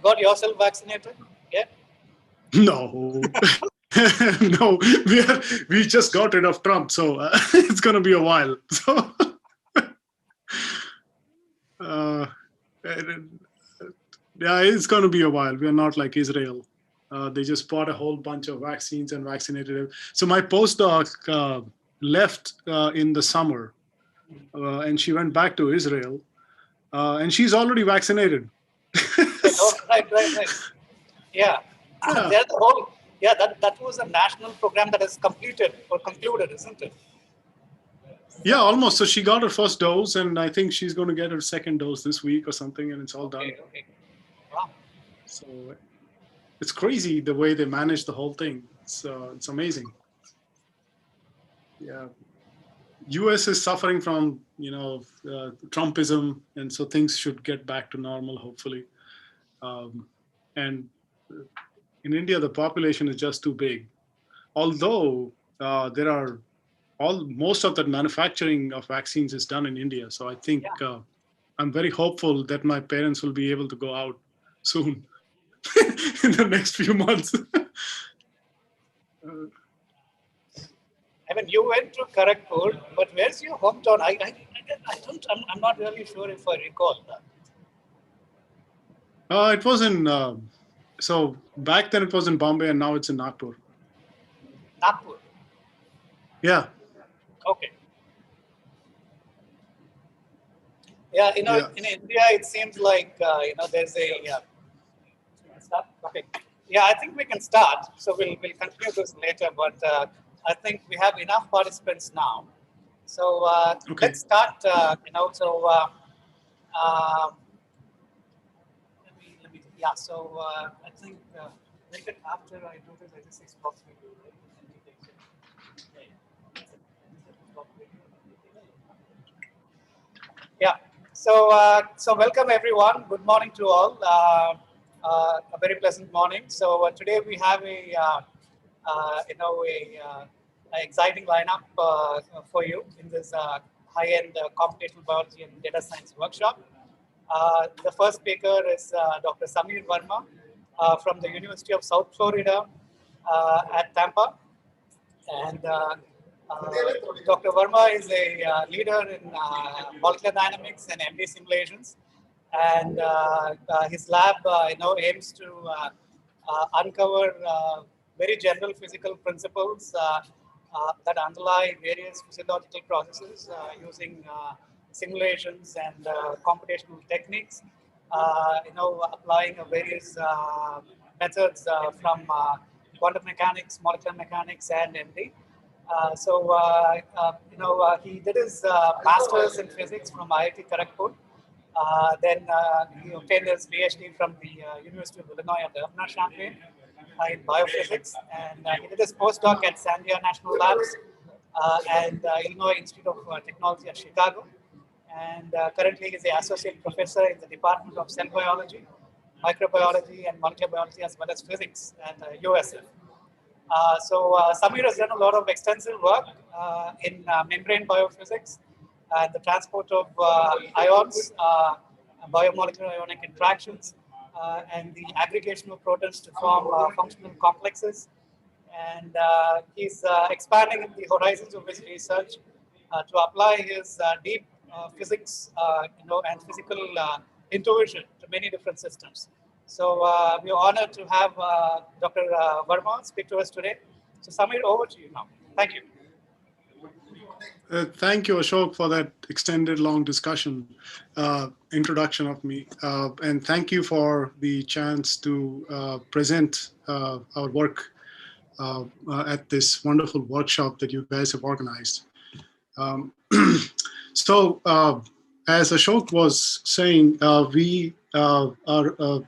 got yourself vaccinated? Yeah. No, no, we just got rid of Trump, so it's going to be a while. So, uh, yeah, it's going to be a while. We are not like Israel. They just bought a whole bunch of vaccines and vaccinated it. So my postdoc left in the summer, and she went back to Israel, and she's already vaccinated. Oh, right. Yeah. Yeah. There's the whole, yeah, that was a national program that is completed or concluded, isn't it? Yeah, almost. So she got her first dose, and I think she's going to get her second dose this week or something, and it's all done. Okay. Wow. So it's crazy the way they manage the whole thing. It's amazing. Yeah, U.S. is suffering from Trumpism, and so things should get back to normal, hopefully. And in India, the population is just too big. Although there are most of that manufacturing of vaccines is done in India, so I think I'm very hopeful that my parents will be able to go out soon in the next few months. I mean, you went to Kharagpur, but where's your hometown? I'm not really sure if I recall that. It was in so back then it was in Bombay, and now it's in Nagpur. Nagpur. Yeah. Okay. Yeah, Yeah. in India, it seems like there's a start. Okay. Yeah, I think we can start. So we'll continue this later, but I think we have enough participants now. So Okay. let's start. Um, let me. Yeah. So I think right after I do this, I just stop video, right? Yeah. So welcome everyone. Good morning to all. A very pleasant morning. So today we have a exciting lineup for you in this high-end computational biology and data science workshop. The first speaker is Dr. Samir Verma from the University of South Florida at Tampa. And Dr. Verma is a leader in molecular dynamics and MD simulations, and his lab, aims to uncover very general physical principles that underlie various physiological processes using simulations and computational techniques. Applying various methods from quantum mechanics, molecular mechanics, and MD. He did his master's in physics from IIT Kharagpur. Then he obtained his PhD from the University of Illinois at Urbana-Champaign in biophysics, and he did his postdoc at Sandia National Labs and Illinois Institute of Technology at Chicago. And currently he is the associate professor in the Department of Cell Biology, Microbiology, and Molecular Biology, as well as physics at USF. Samir has done a lot of extensive work in membrane biophysics and the transport of ions, biomolecular ionic interactions, and the aggregation of protons to form functional complexes. And he's expanding the horizons of his research to apply his deep physics, and physical intuition to many different systems. So we are honored to have Dr. Verma speak to us today. So Samir, over to you now. Thank you. Thank you, Ashok, for that extended long discussion, introduction of me. And thank you for the chance to present our work at this wonderful workshop that you guys have organized. So as Ashok was saying, we are a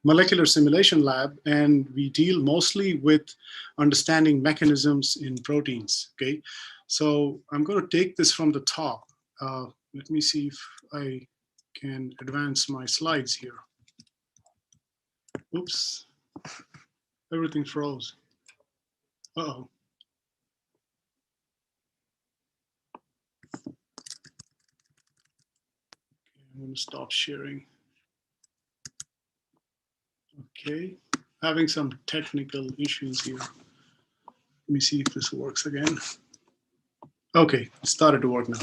molecular simulation lab, and we deal mostly with understanding mechanisms in proteins. Okay, so I'm going to take this from the top. Let me see if I can advance my slides here. Oops, everything froze. Uh-oh. I'm going to stop sharing. Okay, having some technical issues here. Let me see if this works again. Okay, it started to work now.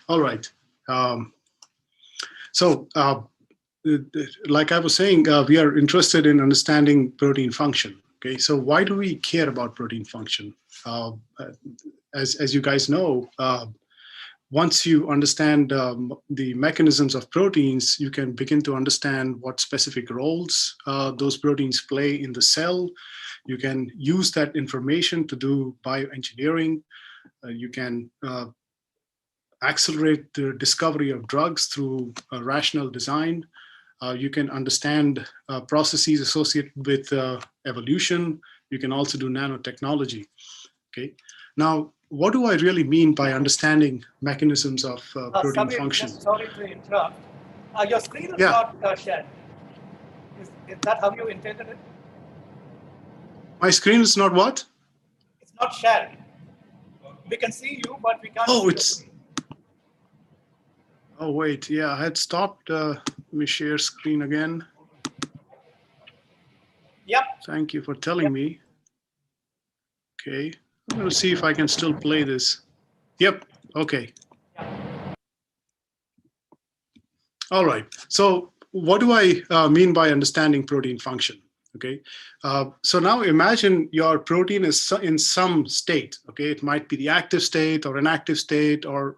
All right. So, like I was saying, we are interested in understanding protein function. Okay, so why do we care about protein function? As you guys know, once you understand the mechanisms of proteins, you can begin to understand what specific roles those proteins play in the cell. You can use that information to do bioengineering. You can accelerate the discovery of drugs through rational design. You can understand processes associated with evolution. You can also do nanotechnology. Okay. Now, what do I really mean by understanding mechanisms of protein Samir, function? just sorry to interrupt. Your screen is Yeah. not shared. Is that how you intended it? My screen is not what? It's not shared. We can see you, but we can't see it's. Oh, wait. Yeah, I had stopped. Let me share screen again. Yep. Thank you for telling me. Okay. I'm going to see if I can still play this. Yep. Okay. All right. So what do I mean by understanding protein function? Okay. So now imagine your protein is in some state. Okay. It might be the active state or inactive state, or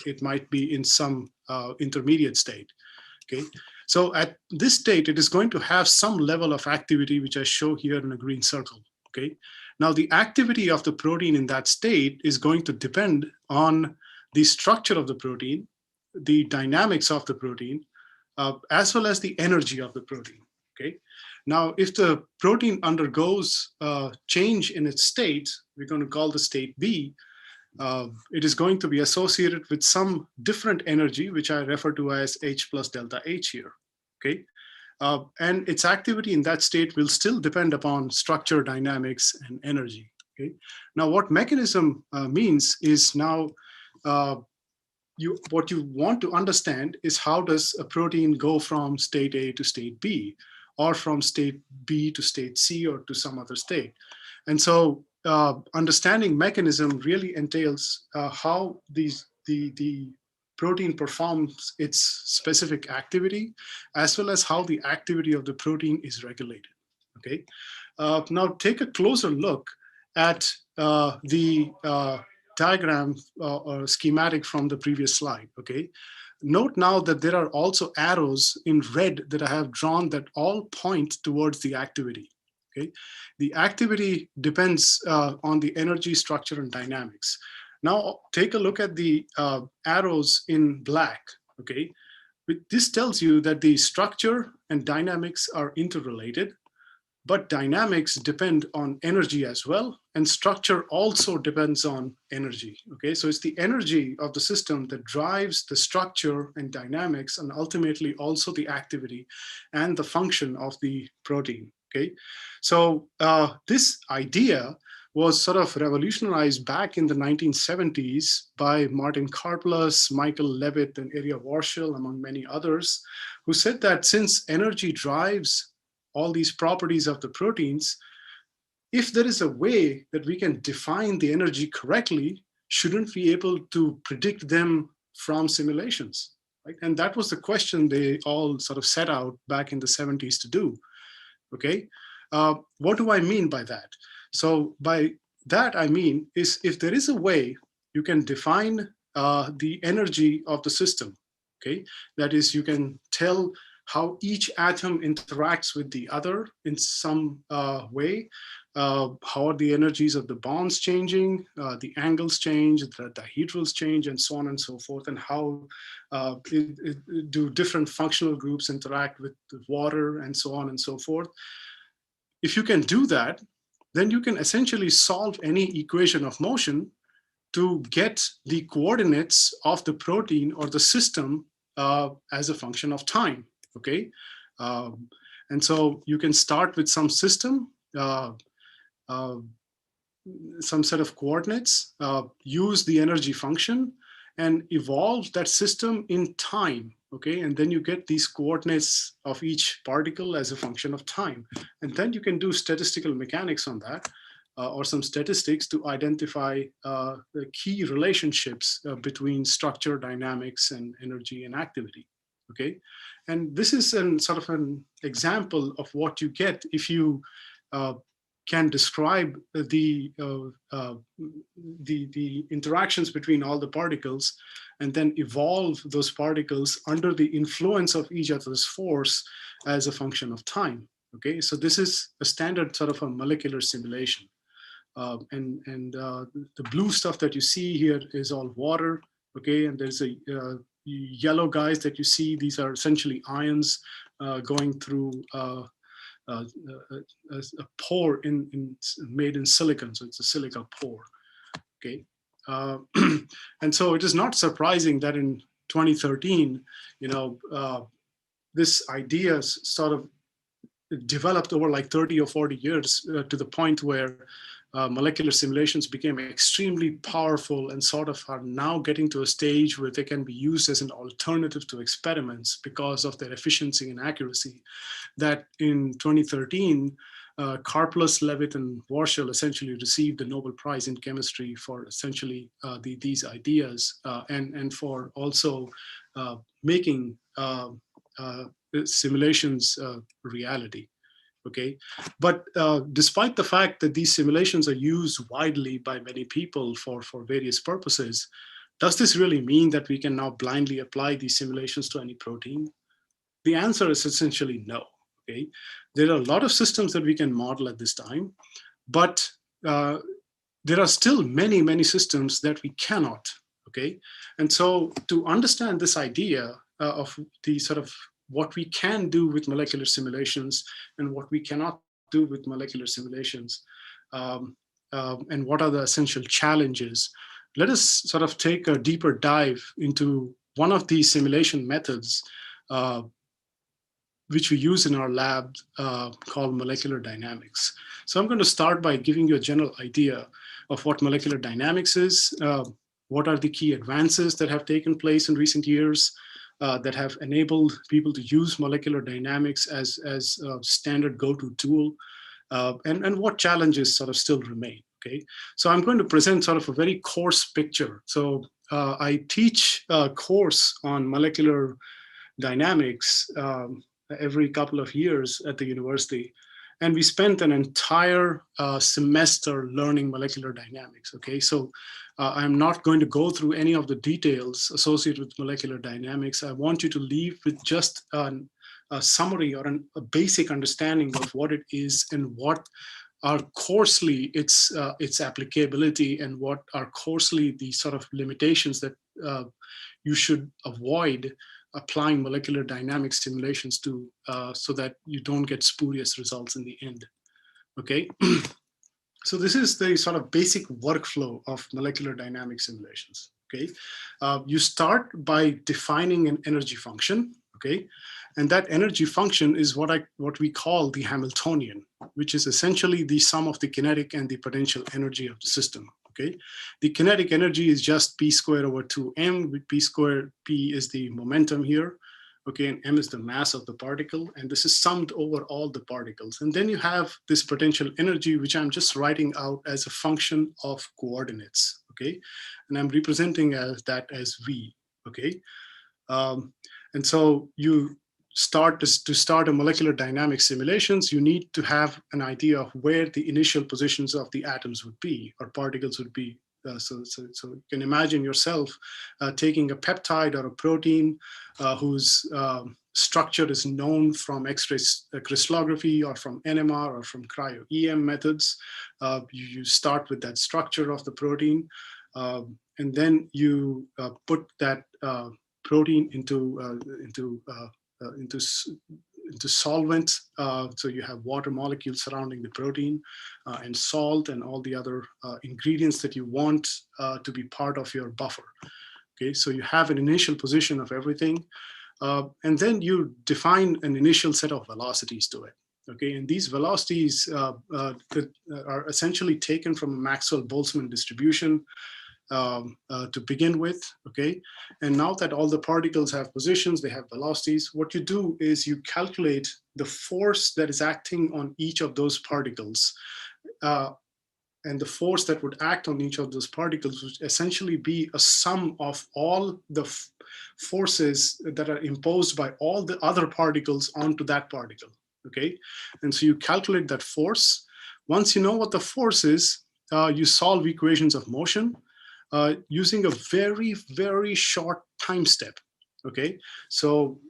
it might be in some intermediate state. Okay. So at this state, it is going to have some level of activity, which I show here in a green circle. Okay. Now the activity of the protein in that state is going to depend on the structure of the protein, the dynamics of the protein, as well as the energy of the protein. Okay. Now, if the protein undergoes change in its state, we're going to call the state B. It is going to be associated with some different energy, which I refer to as H plus delta H here. Okay. And its activity in that state will still depend upon structure, dynamics, and energy. Okay. Now, what mechanism means is now what you want to understand is how does a protein go from state A to state B, or from state B to state C, or to some other state. And so understanding mechanism really entails how the protein performs its specific activity, as well as how the activity of the protein is regulated. Okay. Now take a closer look at the diagram or schematic from the previous slide. Okay. Note now that there are also arrows in red that I have drawn that all point towards the activity. Okay. The activity depends on the energy, structure, and dynamics. Now take a look at the arrows in black. Okay. This tells you that the structure and dynamics are interrelated, but dynamics depend on energy as well, and structure also depends on energy. Okay, so it's the energy of the system that drives the structure and dynamics, and ultimately also the activity and the function of the protein. Okay, so this idea was sort of revolutionized back in the 1970s by Martin Karplus, Michael Levitt, and Ilya Warshel, among many others, who said that since energy drives all these properties of the proteins, if there is a way that we can define the energy correctly, shouldn't we be able to predict them from simulations? Right? And that was the question they all sort of set out back in the 70s to do. Okay, what do I mean by that? So by that I mean is if there is a way you can define the energy of the system. Okay, that is, you can tell how each atom interacts with the other in some way. How are the energies of the bonds changing, the angles change, the dihedrals change, and so on and so forth, and how do different functional groups interact with the water, and so on and so forth. If you can do that, then you can essentially solve any equation of motion to get the coordinates of the protein or the system as a function of time. Okay, and so you can start with some system, some set of coordinates, use the energy function, and evolve that system in time okay? And then you get these coordinates of each particle as a function of time. And then you can do statistical mechanics on that, or some statistics to identify the key relationships between structure, dynamics, and energy and activity, okay? And this is sort of an example of what you get if you can describe the interactions between all the particles, and then evolve those particles under the influence of each other's force as a function of time. Okay, so this is a standard sort of a molecular simulation. The blue stuff that you see here is all water. Okay, and there's a yellow guys that you see. These are essentially ions going through a pore made in silicon, so it's a silica pore. Okay, and so it is not surprising that in 2013, this idea sort of developed over like 30 or 40 years to the point where molecular simulations became extremely powerful and sort of are now getting to a stage where they can be used as an alternative to experiments because of their efficiency and accuracy. That in 2013, Karplus, Levitt, and Warshall essentially received the Nobel Prize in chemistry for essentially these ideas and for also making simulations reality. Okay, but despite the fact that these simulations are used widely by many people for various purposes, does this really mean that we can now blindly apply these simulations to any protein? The answer is essentially no. Okay, there are a lot of systems that we can model at this time, but there are still many systems that we cannot. Okay, and so to understand this idea of the sort of what we can do with molecular simulations and what we cannot do with molecular simulations, and what are the essential challenges, let us sort of take a deeper dive into one of these simulation methods which we use in our lab called molecular dynamics. So I'm going to start by giving you a general idea of what molecular dynamics is, what are the key advances that have taken place in recent years, that have enabled people to use molecular dynamics as a standard go-to tool, and what challenges sort of still remain. Okay, so I'm going to present sort of a very coarse picture. So I teach a course on molecular dynamics every couple of years at the university. And we spent an entire semester learning molecular dynamics. Okay, so I'm not going to go through any of the details associated with molecular dynamics. I want you to leave with just a summary or a basic understanding of what it is and what are coarsely its applicability, and what are coarsely the sort of limitations that you should avoid applying molecular dynamic simulations to, so that you don't get spurious results in the end. Okay, so this is the sort of basic workflow of molecular dynamic simulations. Okay, you start by defining an energy function. Okay, and that energy function is what we call the Hamiltonian, which is essentially the sum of the kinetic and the potential energy of the system. Okay, the kinetic energy is just p squared over 2m, with p squared, p is the momentum here, okay, and m is the mass of the particle, and this is summed over all the particles. And then you have this potential energy, which I'm just writing out as a function of coordinates, okay, and I'm representing that as v, okay. And so you to start a molecular dynamic simulations, you need to have an idea of where the initial positions of the atoms would be, or particles would be. So you can imagine yourself taking a peptide or a protein whose structure is known from X-ray crystallography or from NMR or from cryo-EM methods. You start with that structure of the protein, and then you put that protein into solvent. So you have water molecules surrounding the protein, and salt and all the other ingredients that you want to be part of your buffer. Okay, so you have an initial position of everything, and then you define an initial set of velocities to it. Okay, and these velocities are essentially taken from a Maxwell-Boltzmann distribution. to begin with, okay? And now that all the particles have positions, they have velocities, what you do is you calculate the force that is acting on each of those particles. And the force that would act on each of those particles would essentially be a sum of all the forces that are imposed by all the other particles onto that particle, okay? And so you calculate that force. Once you know what the force is, you solve equations of motion using a very, very short time step, okay? So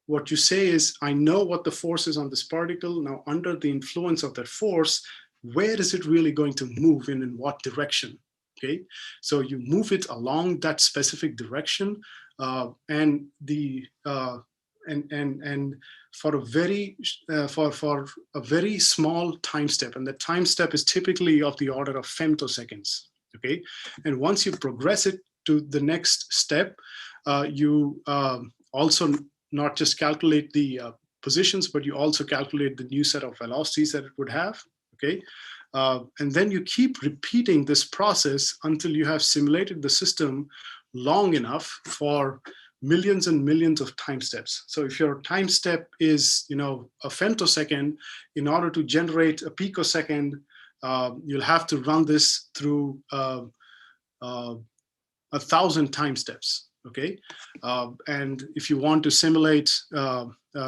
what you say is, I know what the force is on this particle. Now, under the influence of that force, where is it really going to move in what direction, okay? So you move it along that specific direction, and for a very small time step, and the time step is typically of the order of femtoseconds, okay? And once you progress it to the next step, you also not just calculate the positions, but you also calculate the new set of velocities that it would have, okay? And then you keep repeating this process until you have simulated the system long enough for millions and millions of time steps. So if your time step is, a femtosecond, in order to generate a picosecond, you'll have to run this through 1,000 time steps, okay? And if you want to simulate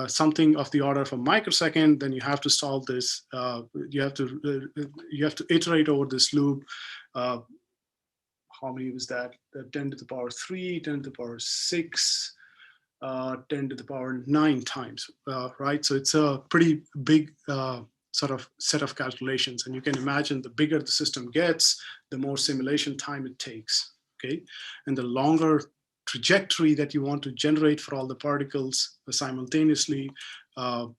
something of the order of a microsecond, then you have to solve this. You have to iterate over this loop. How many was that? 10 to the power 3, 10 to the power 6, 10 to the power 9 times, right? So it's a pretty big sort of set of calculations. And you can imagine the bigger the system gets, the more simulation time it takes, okay? And the longer trajectory that you want to generate for all the particles simultaneously,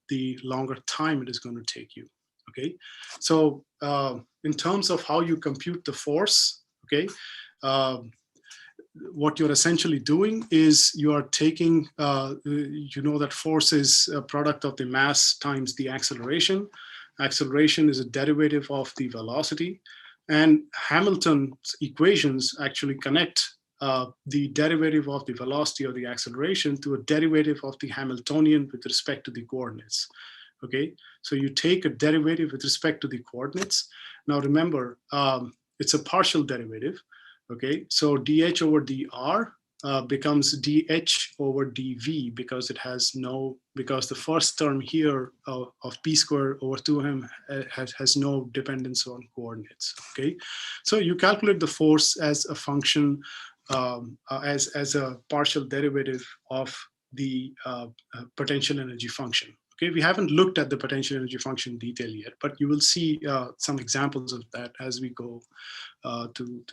the longer time it is going to take you, okay? So in terms of how you compute the force, okay, what you're essentially doing is you are taking, that force is a product of the mass times the acceleration. Acceleration is a derivative of the velocity, and Hamilton's equations actually connect the derivative of the velocity or the acceleration to a derivative of the Hamiltonian with respect to the coordinates, okay? So you take a derivative with respect to the coordinates. Now remember, it's a partial derivative, okay? So dH over dr becomes dH over dv because the first term here of p squared over 2m has no dependence on coordinates, okay? So you calculate the force as a function, as a partial derivative of the potential energy function. Okay, we haven't looked at the potential energy function in detail yet, but you will see some examples of that as we go to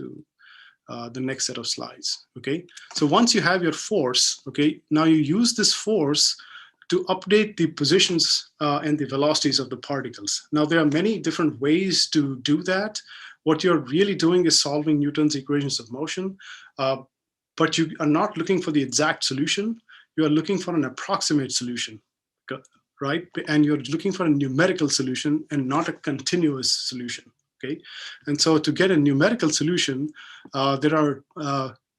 the next set of slides. Okay, so once you have your force, okay, now you use this force to update the positions and the velocities of the particles. Now there are many different ways to do that. What you're really doing is solving Newton's equations of motion, but you are not looking for the exact solution. You are looking for an approximate solution, right? And you're looking for a numerical solution and not a continuous solution, okay? And so to get a numerical solution, there are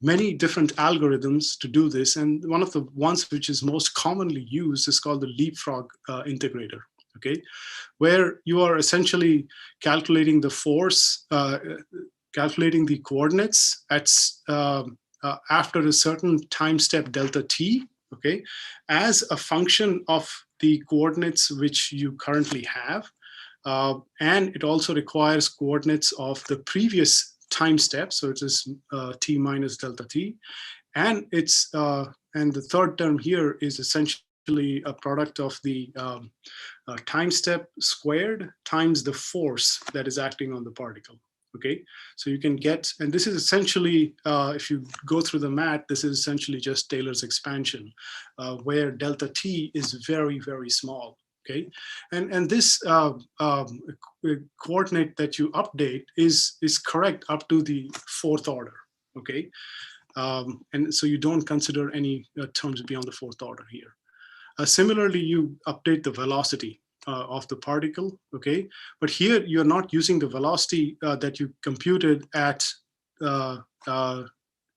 many different algorithms to do this. And one of the ones which is most commonly used is called the leapfrog integrator, okay? Where you are essentially calculating the force, calculating the coordinates at after a certain time step delta t, okay, as a function of the coordinates which you currently have. And it also requires coordinates of the previous time step, so it is t minus delta t. And it's and the third term here is essentially a product of the time step squared times the force that is acting on the particle. Okay, so you can get, and this is essentially, if you go through the math, this is essentially just Taylor's expansion, where delta t is very, very small. Okay, and this coordinate that you update is correct up to the fourth order. Okay, and so you don't consider any terms beyond the fourth order here. Similarly, you update the velocity of the particle, okay? But here you're not using the velocity that you computed at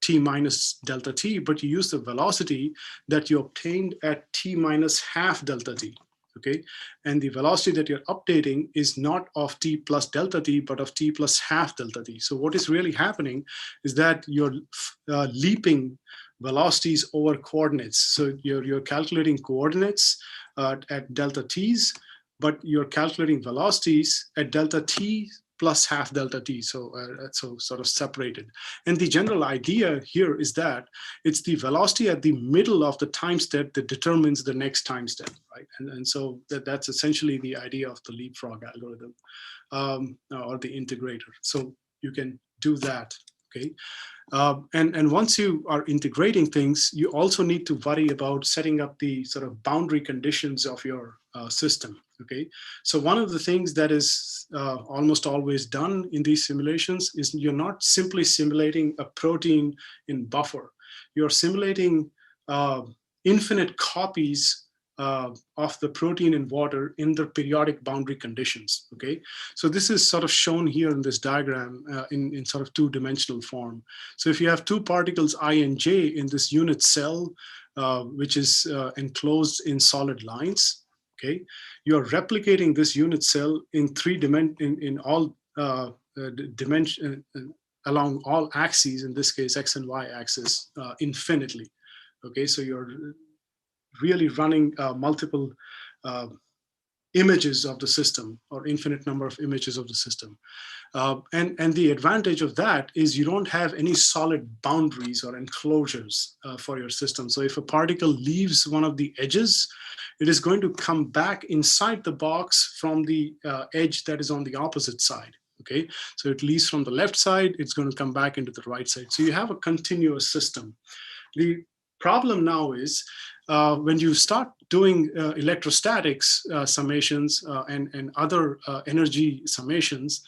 t minus delta t, but you use the velocity that you obtained at t minus half delta t. Okay, and the velocity that you're updating is not of t plus delta t, but of t plus half delta t. So what is really happening is that you're leaping velocities over coordinates. So you're calculating coordinates at delta t's, but you're calculating velocities at delta t plus half delta t, so sort of separated. And the general idea here is that it's the velocity at the middle of the time step that determines the next time step, right? And so that's essentially the idea of the leapfrog algorithm, or the integrator. So you can do that, okay? And once you are integrating things, you also need to worry about setting up the sort of boundary conditions of your system, okay? So one of the things that is almost always done in these simulations is you're not simply simulating a protein in buffer. You're simulating infinite copies of the protein in water in the periodic boundary conditions, okay? So this is sort of shown here in this diagram in sort of two-dimensional form. So if you have two particles I and j in this unit cell, which is enclosed in solid lines, okay? You're replicating this unit cell in in all dimension, along all axes, in this case, X and Y axis, infinitely, okay? So you're really running multiple images of the system, or infinite number of images of the system. And the advantage of that is you don't have any solid boundaries or enclosures for your system. So if a particle leaves one of the edges, it is going to come back inside the box from the edge that is on the opposite side. Okay, so it leaves from the left side, it's going to come back into the right side. So you have a continuous system. The problem now is when you start doing electrostatics summations and other energy summations,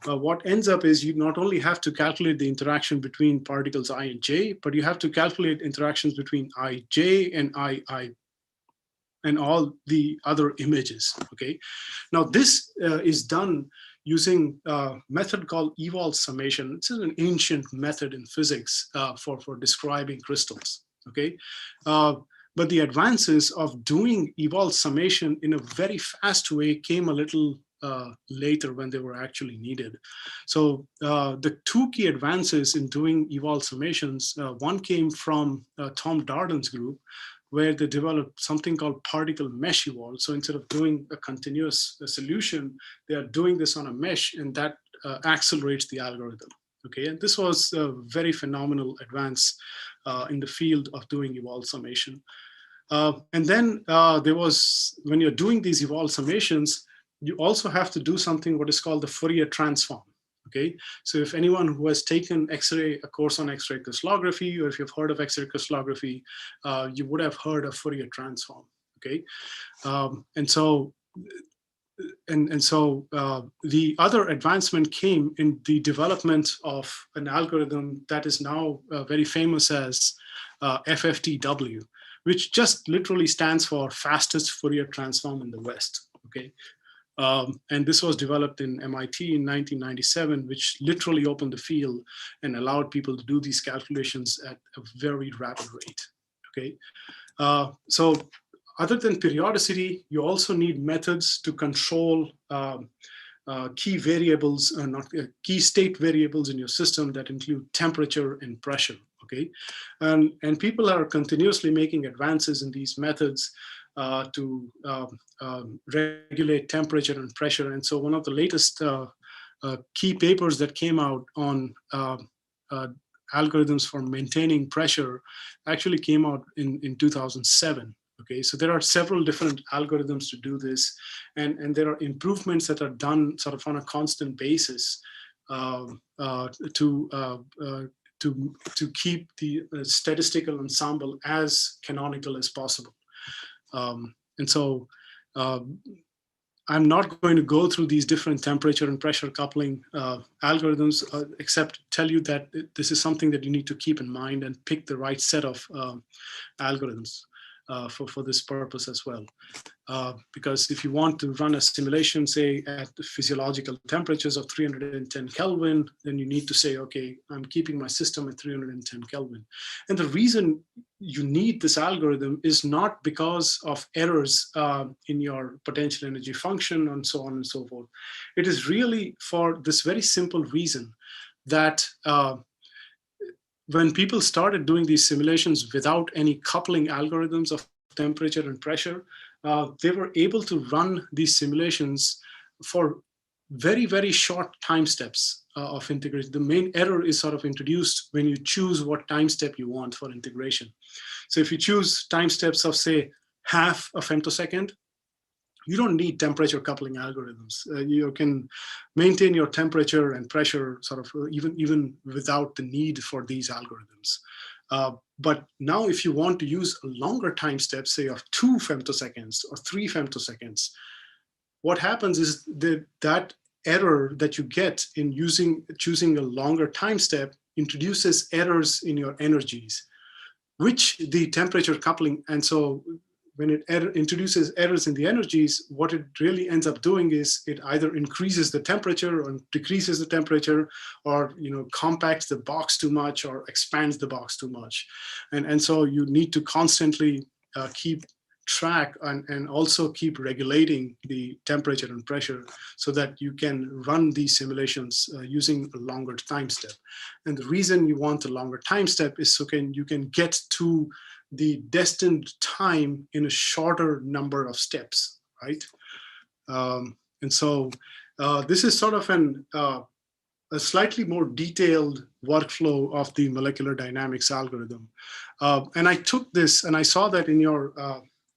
what ends up is you not only have to calculate the interaction between particles I and j, but you have to calculate interactions between ij and ii and all the other images, okay? Now this is done using a method called Ewald summation. It's an ancient method in physics for describing crystals, okay? But the advances of doing Ewald summation in a very fast way came a little later, when they were actually needed. So the two key advances in doing Ewald summations, one came from Tom Darden's group, where they developed something called particle mesh Ewald. So instead of doing a continuous solution, they are doing this on a mesh, and that accelerates the algorithm. Okay, and this was a very phenomenal advance in the field of doing Ewald summation. And then there was, when you're doing these Ewald summations, you also have to do something what is called the Fourier transform. Okay, so if anyone who has taken a course on X-ray crystallography, or if you've heard of X-ray crystallography, you would have heard of Fourier transform. Okay, and so the other advancement came in the development of an algorithm that is now very famous as FFTW, which just literally stands for fastest Fourier transform in the West. Okay. And this was developed in MIT in 1997, which literally opened the field and allowed people to do these calculations at a very rapid rate. Okay, so other than periodicity, you also need methods to control key variables, key state variables in your system that include temperature and pressure. Okay, and people are continuously making advances in these methods to regulate temperature and pressure. And so one of the latest key papers that came out on algorithms for maintaining pressure actually came out in 2007. Okay, so there are several different algorithms to do this, and there are improvements that are done sort of on a constant basis to keep the statistical ensemble as canonical as possible. And so I'm not going to go through these different temperature and pressure coupling algorithms, except tell you that this is something that you need to keep in mind and pick the right set of algorithms. for this purpose as well. Because if you want to run a simulation, say at the physiological temperatures of 310 Kelvin, then you need to say, okay, I'm keeping my system at 310 Kelvin. And the reason you need this algorithm is not because of errors in your potential energy function and so on and so forth. It is really for this very simple reason that when people started doing these simulations without any coupling algorithms of temperature and pressure, they were able to run these simulations for very, very short time steps of integration. The main error is sort of introduced when you choose what time step you want for integration. So if you choose time steps of, say, half a femtosecond, you don't need temperature coupling algorithms. You can maintain your temperature and pressure sort of even without the need for these algorithms. But now if you want to use a longer time step, say of 2 femtoseconds or 3 femtoseconds, what happens is that error that you get in choosing a longer time step introduces errors in your energies, which the temperature coupling, and so when it introduces errors in the energies, what it really ends up doing is it either increases the temperature or decreases the temperature, or compacts the box too much or expands the box too much. And so you need to constantly keep track and also keep regulating the temperature and pressure so that you can run these simulations using a longer time step. And the reason you want a longer time step is so you can get to the destined time in a shorter number of steps, right? And so this is sort of a slightly more detailed workflow of the molecular dynamics algorithm. And I took this and I saw that in your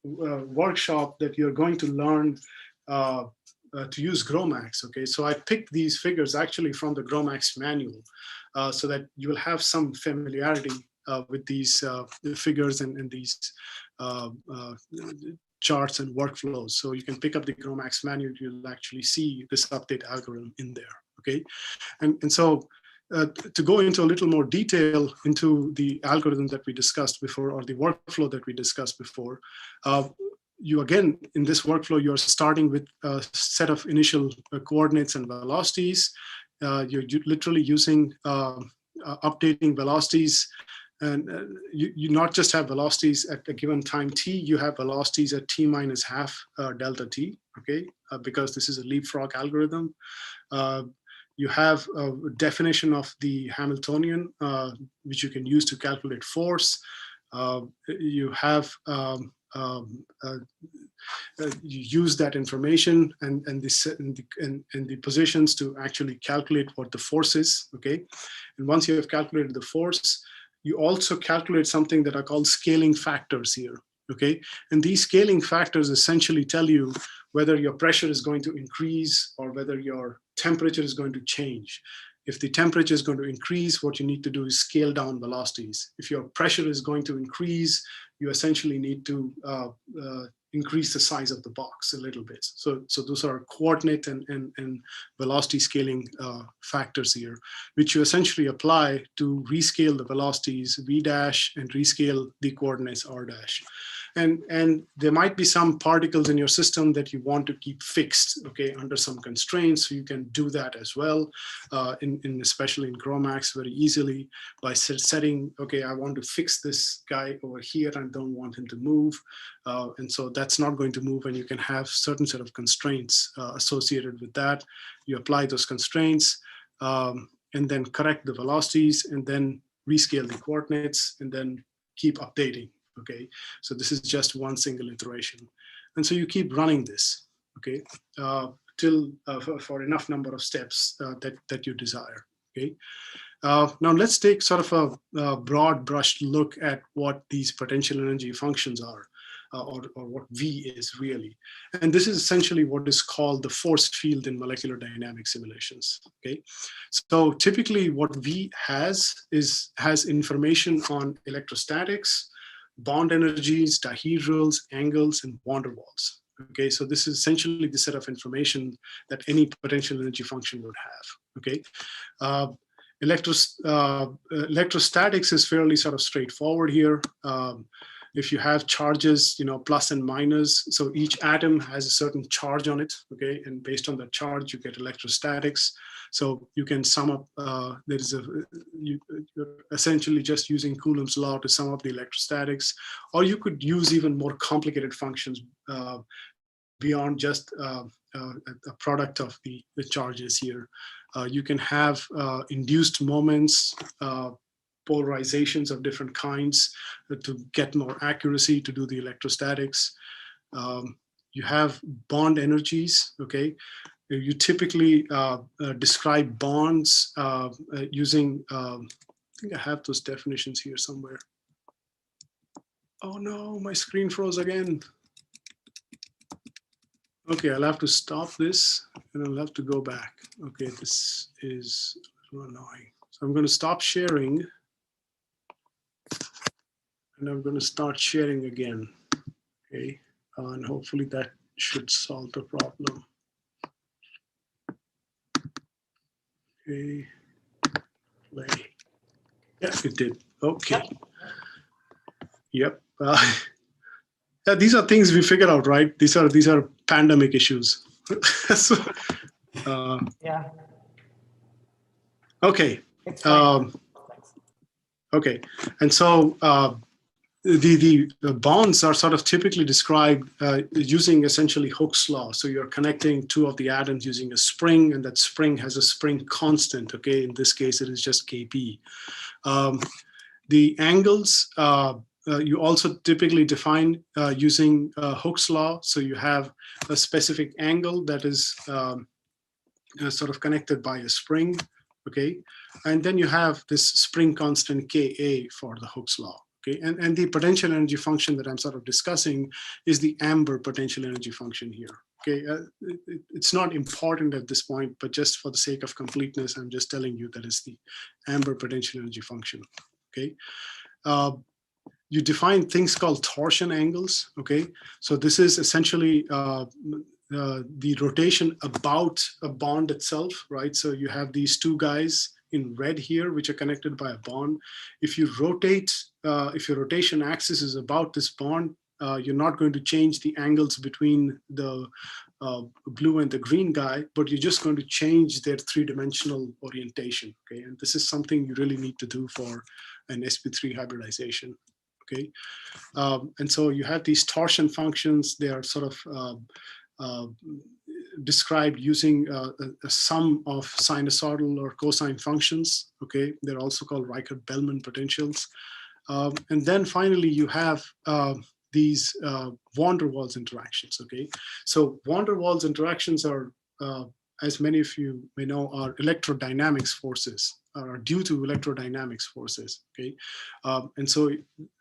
workshop that you're going to learn to use GROMACS, okay? So I picked these figures actually from the GROMACS manual so that you will have some familiarity with these figures and these charts and workflows. So you can pick up the GROMACS manual, you'll actually see this update algorithm in there, okay? And so to go into a little more detail into the algorithm that we discussed before, or the workflow that we discussed before, you again, in this workflow, you're starting with a set of initial coordinates and velocities. You're literally using updating velocities. And you not just have velocities at a given time t, you have velocities at t minus half delta t, okay? Because this is a leapfrog algorithm. You have a definition of the Hamiltonian, which you can use to calculate force. You have you use that information and the positions to actually calculate what the force is, okay? And once you have calculated the force, you also calculate something that are called scaling factors here, okay? And these scaling factors essentially tell you whether your pressure is going to increase or whether your temperature is going to change. If the temperature is going to increase, what you need to do is scale down velocities. If your pressure is going to increase, you essentially need to increase the size of the box a little bit. So those are coordinate and velocity scaling factors here, which you essentially apply to rescale the velocities v dash and rescale the coordinates r dash. And there might be some particles in your system that you want to keep fixed, okay, under some constraints. So you can do that as well, especially in GROMACS very easily by setting, okay, I want to fix this guy over here and don't want him to move. And so that's not going to move, and you can have certain set of constraints associated with that. You apply those constraints and then correct the velocities and then rescale the coordinates and then keep updating. Okay, so this is just one single iteration. And so you keep running this, okay, till for enough number of steps that you desire, okay. Now let's take sort of a broad brushed look at what these potential energy functions are, or what V is really. And this is essentially what is called the force field in molecular dynamic simulations, okay. So typically what V has information on electrostatics, bond energies, dihedrals, angles, and van der Waals. Okay, so this is essentially the set of information that any potential energy function would have. Okay, electrostatics is fairly sort of straightforward here. if you have charges, plus and minus, so each atom has a certain charge on it, okay? And based on that charge, you get electrostatics. So you can sum up, you're essentially just using Coulomb's law to sum up the electrostatics, or you could use even more complicated functions beyond just a product of the charges here. You can have induced moments, polarizations of different kinds to get more accuracy to do the electrostatics. You have bond energies, okay? You typically describe bonds using, I think I have those definitions here somewhere. Oh no, my screen froze again. Okay, I'll have to stop this and I'll have to go back. Okay, this is annoying. So I'm going to stop sharing and I'm going to start sharing again. Okay, and hopefully that should solve the problem. Okay, play. Yeah, it did. Okay. Yep. Yeah, these are things we figure out, right? These are pandemic issues. So, yeah. Okay. Okay. And so the bonds are sort of typically described using essentially Hooke's law. So you're connecting two of the atoms using a spring, and that spring has a spring constant. Okay. In this case, it is just Kp. The angles, you also typically define using Hooke's law. So you have a specific angle that is sort of connected by a spring, okay? And then you have this spring constant Ka for the Hooke's law, okay? And the potential energy function that I'm sort of discussing is the amber potential energy function here, okay? It's not important at this point, but just for the sake of completeness, I'm just telling you that is the amber potential energy function, okay? You define things called torsion angles, okay? So this is essentially the rotation about a bond itself, right? So you have these two guys in red here, which are connected by a bond. If you rotate, if your rotation axis is about this bond, you're not going to change the angles between the blue and the green guy, but you're just going to change their three-dimensional orientation, okay? And this is something you really need to do for an sp3 hybridization. Okay, and so you have these torsion functions. They are sort of described using a sum of sinusoidal or cosine functions. Okay, they're also called Reichert-Bellman potentials. And then finally, you have these van der Waals interactions. Okay, so van der Waals interactions are, as many of you may know, are electrodynamics forces, are due to electrodynamics forces, okay? And so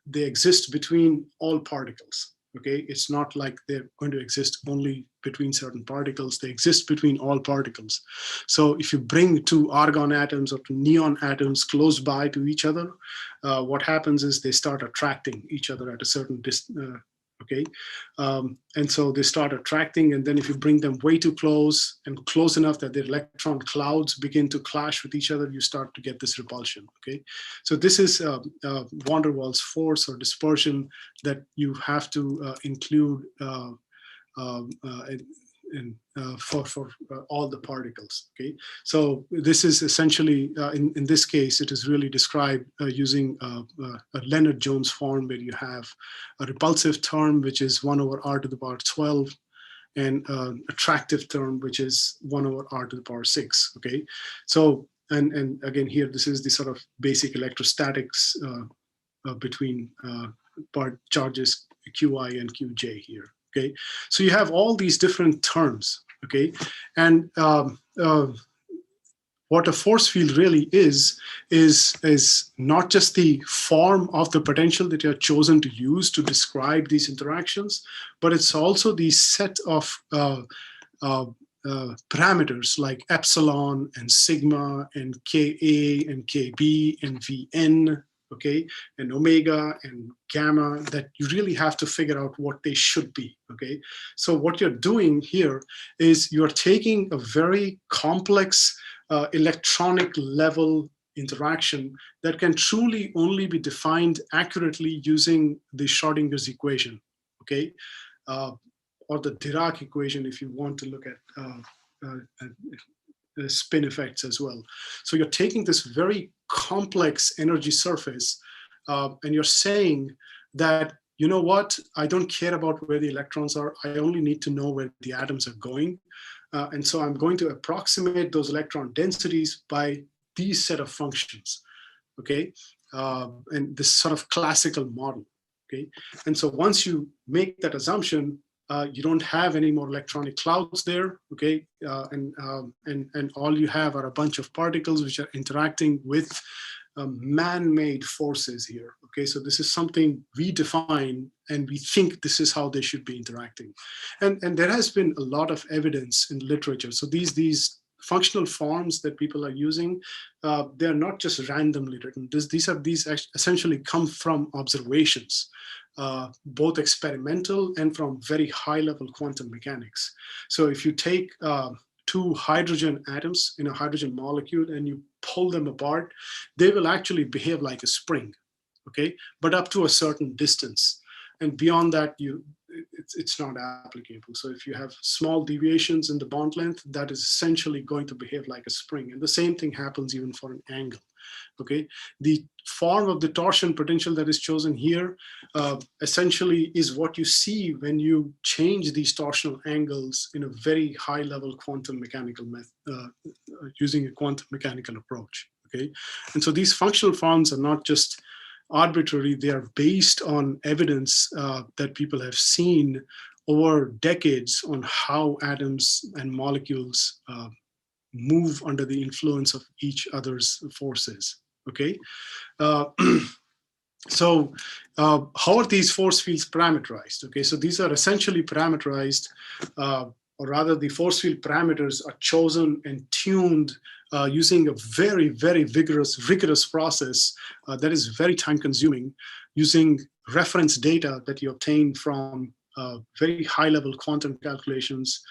they exist between all particles, okay? It's not like they're going to exist only between certain particles, they exist between all particles. So if you bring two argon atoms or two neon atoms close by to each other, what happens is they start attracting each other at a certain distance, okay? And so they start attracting, and then if you bring them way too close and close enough that the electron clouds begin to clash with each other, you start to get this repulsion, okay? So this is van der Waals force or dispersion that you have to include for all the particles, okay? So this is essentially, in this case, it is really described using a Leonard-Jones form where you have a repulsive term, which is 1 over r to the power 12, and attractive term, which is 1 over r to the power 6, okay? So, and again here, this is the sort of basic electrostatics between part charges Qi and Qj here. Okay, so you have all these different terms, okay, and what a force field really is not just the form of the potential that you're chosen to use to describe these interactions, but it's also the set of parameters like epsilon and sigma and Ka and Kb and Vn, okay, and omega and gamma, that you really have to figure out what they should be, okay? So what you're doing here is you're taking a very complex electronic level interaction that can truly only be defined accurately using the Schrodinger's equation, okay? Or the Dirac equation if you want to look at spin effects as well. So you're taking this very complex energy surface and you're saying that, you know what, I don't care about where the electrons are, I only need to know where the atoms are going. And so I'm going to approximate those electron densities by these set of functions, okay? And this sort of classical model, okay? And so once you make that assumption, you don't have any more electronic clouds there, okay? And all you have are a bunch of particles which are interacting with man-made forces here, okay? So this is something we define and we think this is how they should be interacting. And there has been a lot of evidence in literature. So these functional forms that people are using, they're not just randomly written. These essentially come from observations, both experimental and from very high level quantum mechanics. So if you take two hydrogen atoms in a hydrogen molecule and you pull them apart, they will actually behave like a spring, okay? But up to a certain distance. And beyond that, it's not applicable. So if you have small deviations in the bond length, that is essentially going to behave like a spring. And the same thing happens even for an angle, okay? The form of the torsion potential that is chosen here essentially is what you see when you change these torsional angles in a very high level quantum mechanical method, using a quantum mechanical approach, okay? And so these functional forms are not just arbitrary, they are based on evidence that people have seen over decades on how atoms and molecules move under the influence of each other's forces, okay? So how are these force fields parameterized? Okay, so these are essentially parameterized, or rather the force field parameters are chosen and tuned using a very, very rigorous process that is very time consuming, using reference data that you obtain from very high level quantum calculations,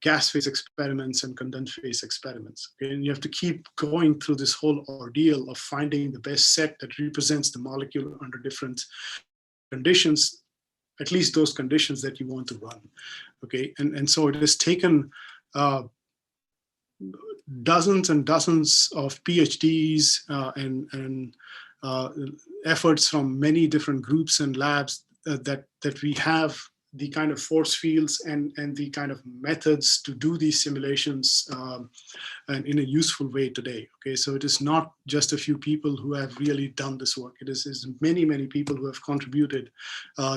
gas phase experiments and condensed phase experiments. Okay? And you have to keep going through this whole ordeal of finding the best set that represents the molecule under different conditions, at least those conditions that you want to run. Okay, and so it has taken dozens and dozens of PhDs and efforts from many different groups and labs that we have the kind of force fields and the kind of methods to do these simulations and in a useful way today. Okay, so it is not just a few people who have really done this work. It is many, many people who have contributed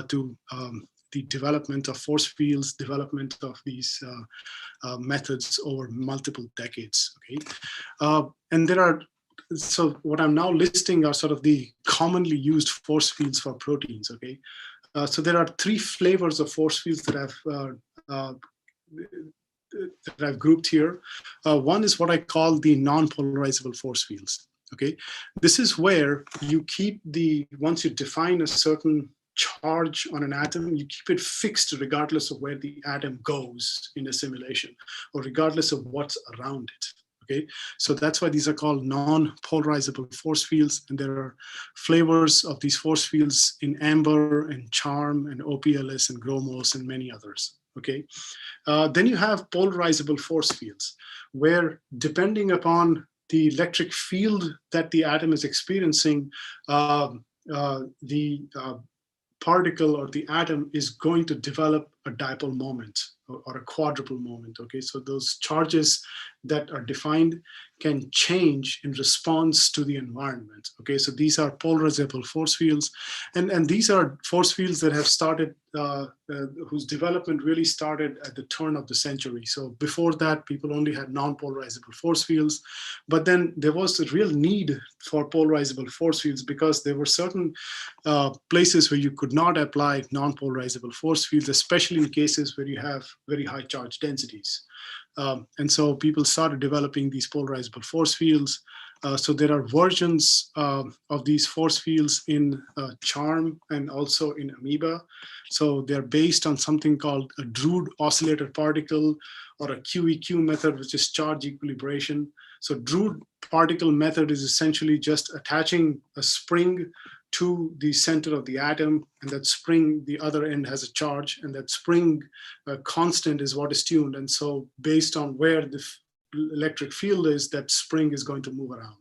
to the development of force fields, development of these methods over multiple decades. Okay, and there are, so what I'm now listing are sort of the commonly used force fields for proteins. Okay, so there are three flavors of force fields that I've grouped here. One is what I call the non-polarizable force fields. Okay, this is where you keep once you define a certain charge on an atom, you keep it fixed regardless of where the atom goes in a simulation, or regardless of what's around it. Okay, so that's why these are called non-polarizable force fields, and there are flavors of these force fields in amber and charm and OPLS and Gromos and many others. Okay, then you have polarizable force fields, where depending upon the electric field that the atom is experiencing, the particle or the atom is going to develop a dipole moment or a quadrupole moment. Okay, so those charges that are defined can change in response to the environment. Okay, so these are polarizable force fields, and these are force fields that have started, whose development really started at the turn of the century. So before that, people only had non-polarizable force fields, but then there was a real need for polarizable force fields because there were certain places where you could not apply non-polarizable force fields, especially in cases where you have very high charge densities. And so people started developing these polarizable force fields. So there are versions of these force fields in charm and also in amoeba. So they're based on something called a Drude oscillator particle or a QEQ method, which is charge equilibration. So Drude particle method is essentially just attaching a spring to the center of the atom, and that spring, the other end has a charge, and that spring constant is what is tuned. And so based on where the electric field is, that spring is going to move around.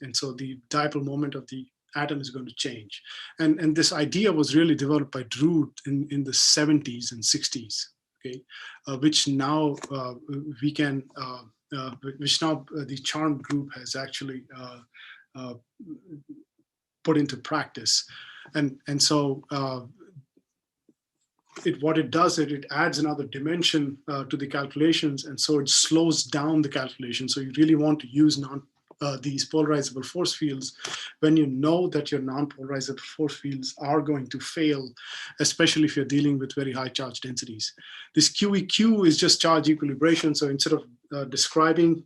And so the dipole moment of the atom is going to change. And this idea was really developed by Drude in the 70s and 60s, okay, which now we can, which now the CHARM group has actually put into practice. And so what it does is it adds another dimension to the calculations, and so it slows down the calculation. So you really want to use these polarizable force fields when you know that your non-polarizable force fields are going to fail, especially if you're dealing with very high charge densities. This QEQ is just charge equilibration. So instead of describing,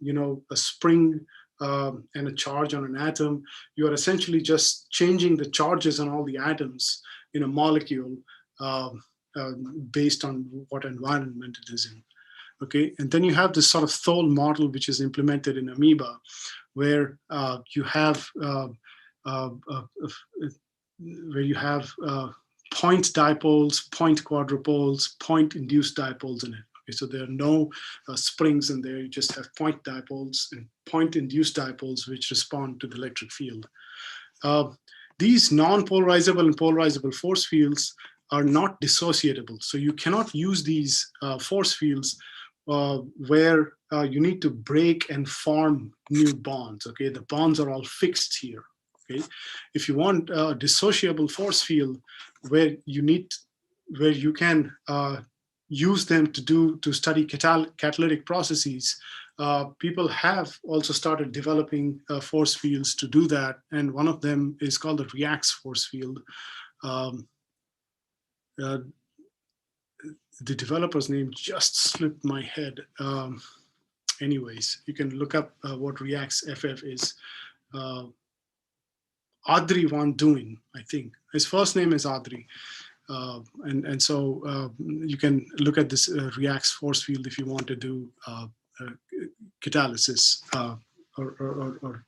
a spring and a charge on an atom, you are essentially just changing the charges on all the atoms in a molecule based on what environment it is in. Okay, and then you have this sort of Thole model, which is implemented in amoeba, where you have point dipoles, point quadrupoles, point induced dipoles in it. Okay, so there are no springs in there. You just have point dipoles and point induced dipoles which respond to the electric field. These non-polarizable and polarizable force fields are not dissociatable. So you cannot use these force fields where you need to break and form new bonds. Okay, the bonds are all fixed here. Okay, if you want a dissociable force field where you can use them to study catalytic processes, people have also started developing force fields to do that, and one of them is called the Reax force field. The developer's name just slipped my head. Anyways, you can look up what Reax FF is. Adri Van Duin, I think. His first name is Adri. And so you can look at this Reax force field if you want to do catalysis or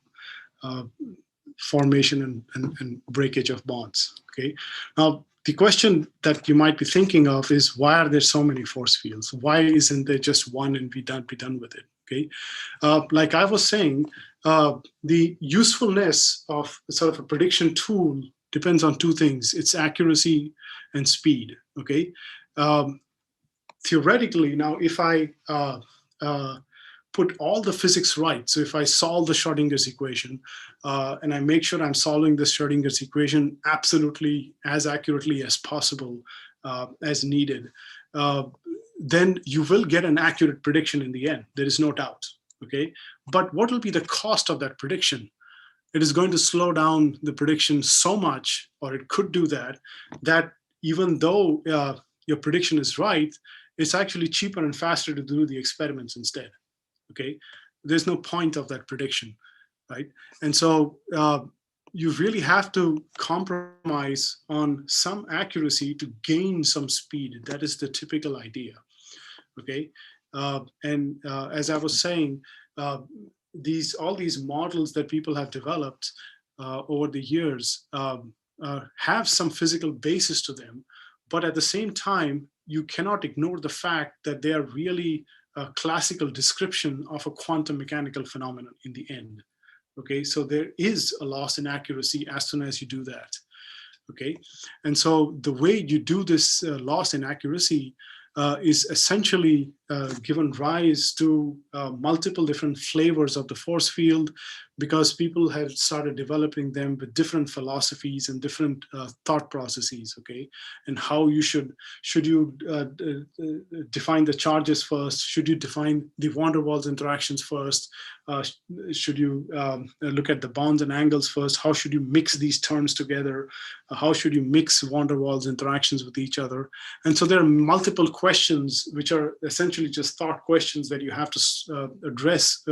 formation and breakage of bonds. Okay. Now, the question that you might be thinking of is, why are there so many force fields? Why isn't there just one and be done with it? Okay, like I was saying, the usefulness of sort of a prediction tool depends on two things: its accuracy and speed. Okay, theoretically, now if I put all the physics right, so if I solve the Schrödinger's equation and I make sure I'm solving the Schrödinger's equation absolutely as accurately as possible, as needed, then you will get an accurate prediction in the end. There is no doubt. Okay, but what will be the cost of that prediction? It is going to slow down the prediction so much, or it could do that, that even though your prediction is right, it's actually cheaper and faster to do the experiments instead. Okay, there's no point of that prediction, right? And so you really have to compromise on some accuracy to gain some speed. That is the typical idea. Okay, and as I was saying, all these models that people have developed over the years have some physical basis to them, but at the same time, you cannot ignore the fact that they are really a classical description of a quantum mechanical phenomenon in the end. Okay, so there is a loss in accuracy as soon as you do that. Okay, and so the way you do this loss in accuracy is essentially given rise to multiple different flavors of the force field, because people have started developing them with different philosophies and different thought processes. Okay, and how you should you define the charges first? Should you define the van der Waals interactions first? Should you look at the bonds and angles first? How should you mix these terms together? How should you mix van der Waals interactions with each other? And so there are multiple questions which are essentially actually just thought questions that you have to address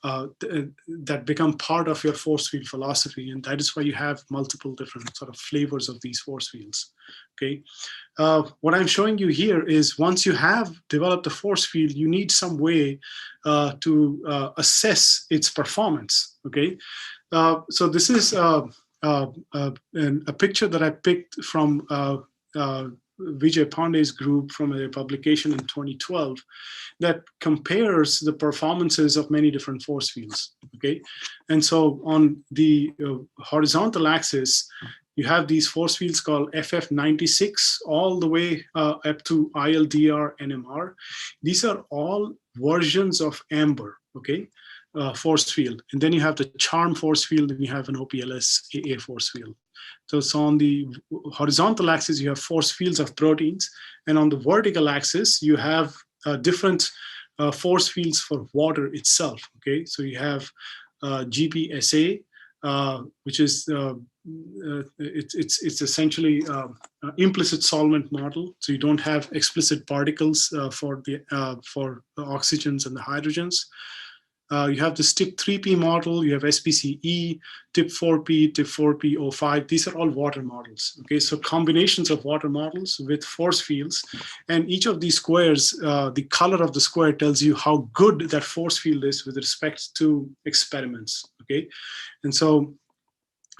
that become part of your force field philosophy. And that is why you have multiple different sort of flavors of these force fields. Okay. What I'm showing you here is once you have developed a force field, you need some way to assess its performance. Okay. So this is a picture that I picked from Vijay Pandey's group from a publication in 2012 that compares the performances of many different force fields. Okay, and so on the horizontal axis, you have these force fields called FF96 all the way up to ILDR NMR. These are all versions of amber. Okay. Force field, and then you have the charm force field, and you have an OPLS AA force field. So on the horizontal axis, you have force fields of proteins, and on the vertical axis, you have different force fields for water itself. Okay, so you have GPSA, which is it's essentially implicit solvent model. So you don't have explicit particles for the oxygens and the hydrogens. You have the TIP3P model, you have SPCE, TIP4P, TIP4P05. These are all water models. Okay, so combinations of water models with force fields, and each of these squares, the color of the square tells you how good that force field is with respect to experiments. Okay, and so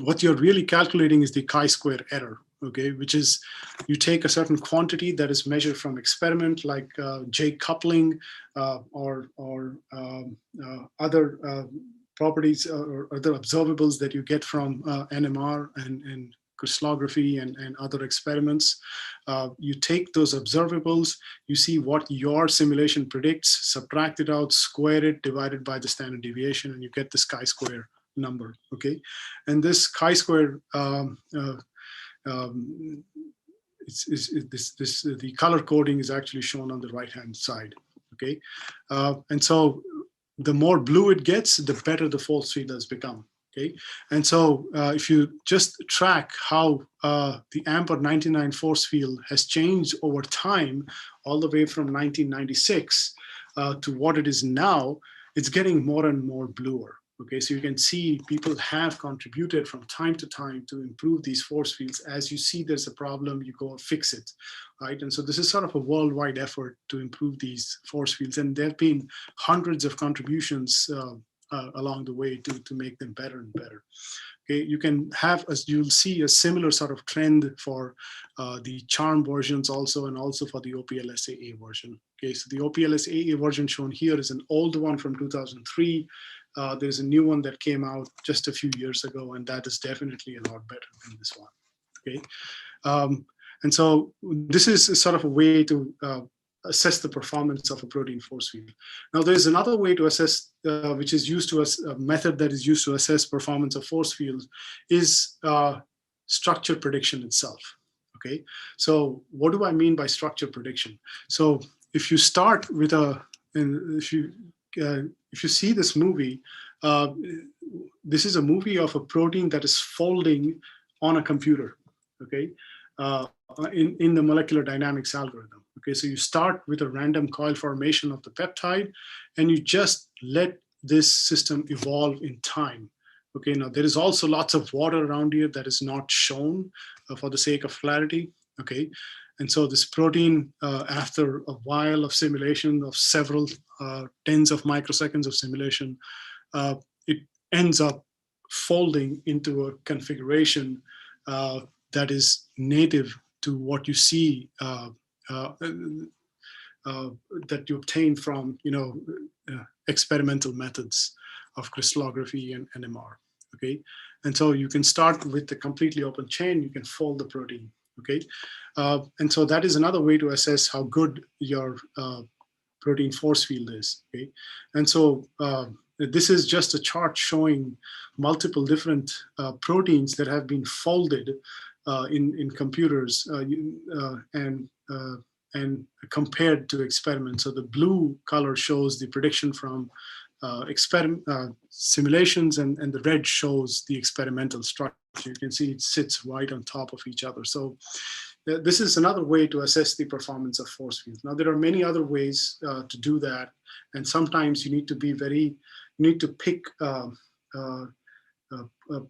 what you're really calculating is the chi-square error. Okay, which is you take a certain quantity that is measured from experiment, like J coupling or other properties or other observables that you get from NMR and crystallography and other experiments. You take those observables, you see what your simulation predicts, subtract it out, square it, divide it by the standard deviation, and you get this chi-square number. Okay, and this chi-square the color coding is actually shown on the right hand side. Okay, and so the more blue it gets, the better the force field has become. Okay, and so if you just track how the amber 99 force field has changed over time, all the way from 1996 to what it is now, it's getting more and more bluer. Okay, so you can see people have contributed from time to time to improve these force fields. As you see there's a problem, you go fix it, right? And so this is sort of a worldwide effort to improve these force fields. And there have been hundreds of contributions along the way to make them better and better. Okay, you can have, as you'll see, a similar sort of trend for the charm versions also, and also for the OPLS-AA version. Okay, so the OPLS-AA version shown here is an old one from 2003. There's a new one that came out just a few years ago, and that is definitely a lot better than this one. Okay, and so this is sort of a way to assess the performance of a protein force field. Now, there's another way to assess, which is used to a method that is used to assess performance of force fields, is structure prediction itself. Okay, so what do I mean by structure prediction? So if you start with if you see this movie, this is a movie of a protein that is folding on a computer, okay, in the molecular dynamics algorithm. Okay, so you start with a random coil formation of the peptide, and you just let this system evolve in time. Okay, now there is also lots of water around here that is not shown for the sake of clarity. Okay, and so this protein, after a while of simulation of several tens of microseconds of simulation, it ends up folding into a configuration that is native to what you see that you obtain from experimental methods of crystallography and NMR. Okay, and so you can start with the completely open chain. You can fold the protein. Okay, and so that is another way to assess how good your protein force field is. Okay, and so this is just a chart showing multiple different proteins that have been folded in computers and compared to experiments. So the blue color shows the prediction from simulations, and the red shows the experimental structure. You can see it sits right on top of each other. So this is another way to assess the performance of force fields. Now, there are many other ways to do that. And sometimes you need to be you need to pick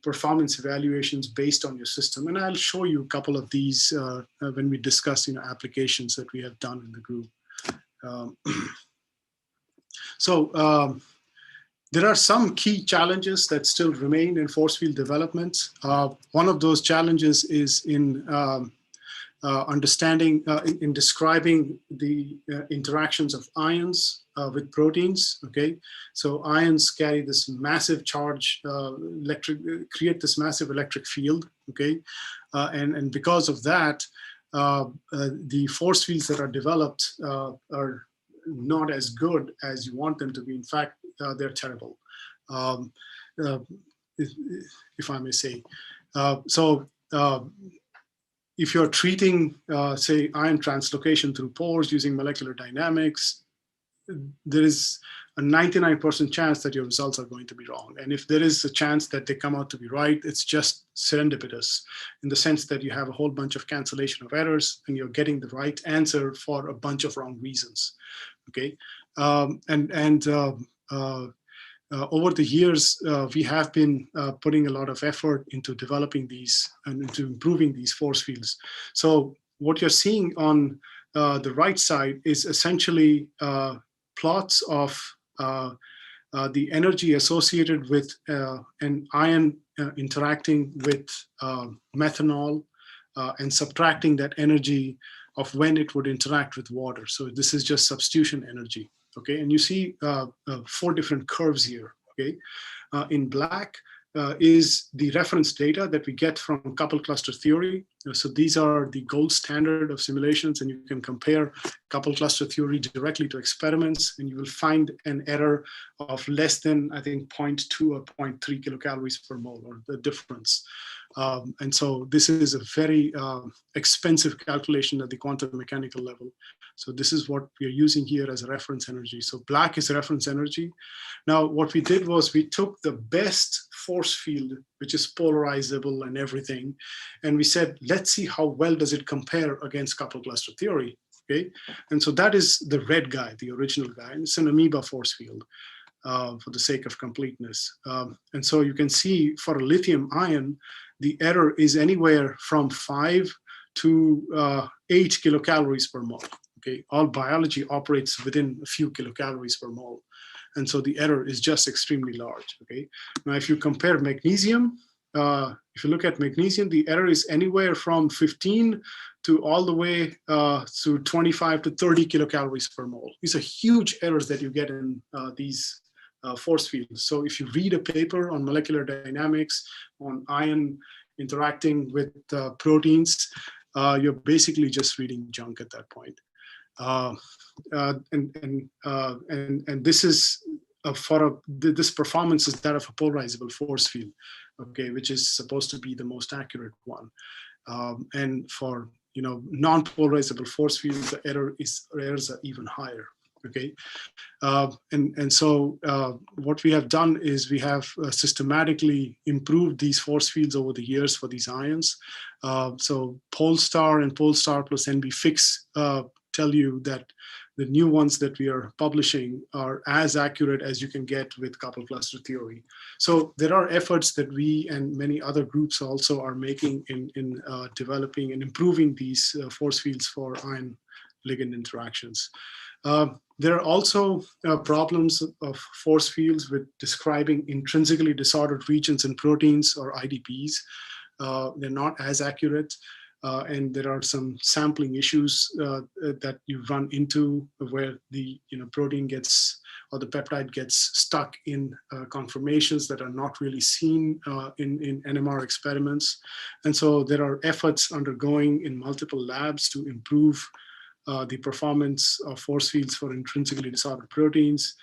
performance evaluations based on your system. And I'll show you a couple of these when we discuss applications that we have done in the group. There are some key challenges that still remain in force field development. One of those challenges is in understanding, in describing the interactions of ions with proteins, okay? So ions carry this massive charge, create this massive electric field, okay? And because of that, the force fields that are developed are not as good as you want them to be. In fact, they're terrible, if I may say. If you're treating, say, ion translocation through pores using molecular dynamics, there is a 99% chance that your results are going to be wrong. And if there is a chance that they come out to be right, it's just serendipitous in the sense that you have a whole bunch of cancellation of errors and you're getting the right answer for a bunch of wrong reasons, okay? Over the years, we have been putting a lot of effort into developing these and into improving these force fields. So what you're seeing on the right side is essentially plots of the energy associated with an ion interacting with methanol and subtracting that energy of when it would interact with water. So this is just substitution energy. Okay, and you see 4 different curves here, okay? In black is the reference data that we get from coupled cluster theory. So these are the gold standard of simulations, and you can compare coupled cluster theory directly to experiments, and you will find an error of less than, I think, 0.2 or 0.3 kilocalories per mole, or the difference. And so this is a very expensive calculation at the quantum mechanical level. So this is what we are using here as a reference energy. So black is reference energy. Now, what we did was we took the best force field, which is polarizable and everything, and we said, let's see how well does it compare against coupled cluster theory, okay? And so that is the red guy, the original guy, and it's an amoeba force field for the sake of completeness. And so you can see for a lithium ion, the error is anywhere from 5 to 8 kilocalories per mole. Okay, all biology operates within a few kilocalories per mole, and so the error is just extremely large. Okay, now if you compare magnesium, if you look at magnesium, the error is anywhere from 15 to all the way to 25 to 30 kilocalories per mole. These are huge errors that you get in these force fields. So if you read a paper on molecular dynamics on ion interacting with proteins, you're basically just reading junk at that point. And this is this performance is that of a polarizable force field, okay, which is supposed to be the most accurate one. And for non-polarizable force fields, the errors are even higher. Okay, and so what we have done is we have systematically improved these force fields over the years for these ions. So Polestar and Polestar plus NB fix tell you that the new ones that we are publishing are as accurate as you can get with coupled cluster theory. So there are efforts that we and many other groups also are making in developing and improving these force fields for ion ligand interactions. There are also problems of force fields with describing intrinsically disordered regions in proteins or IDPs. They're not as accurate. And there are some sampling issues that you run into where the protein gets, or the peptide gets stuck in conformations that are not really seen in NMR experiments. And so there are efforts undergoing in multiple labs to improve the performance of force fields for intrinsically disordered proteins.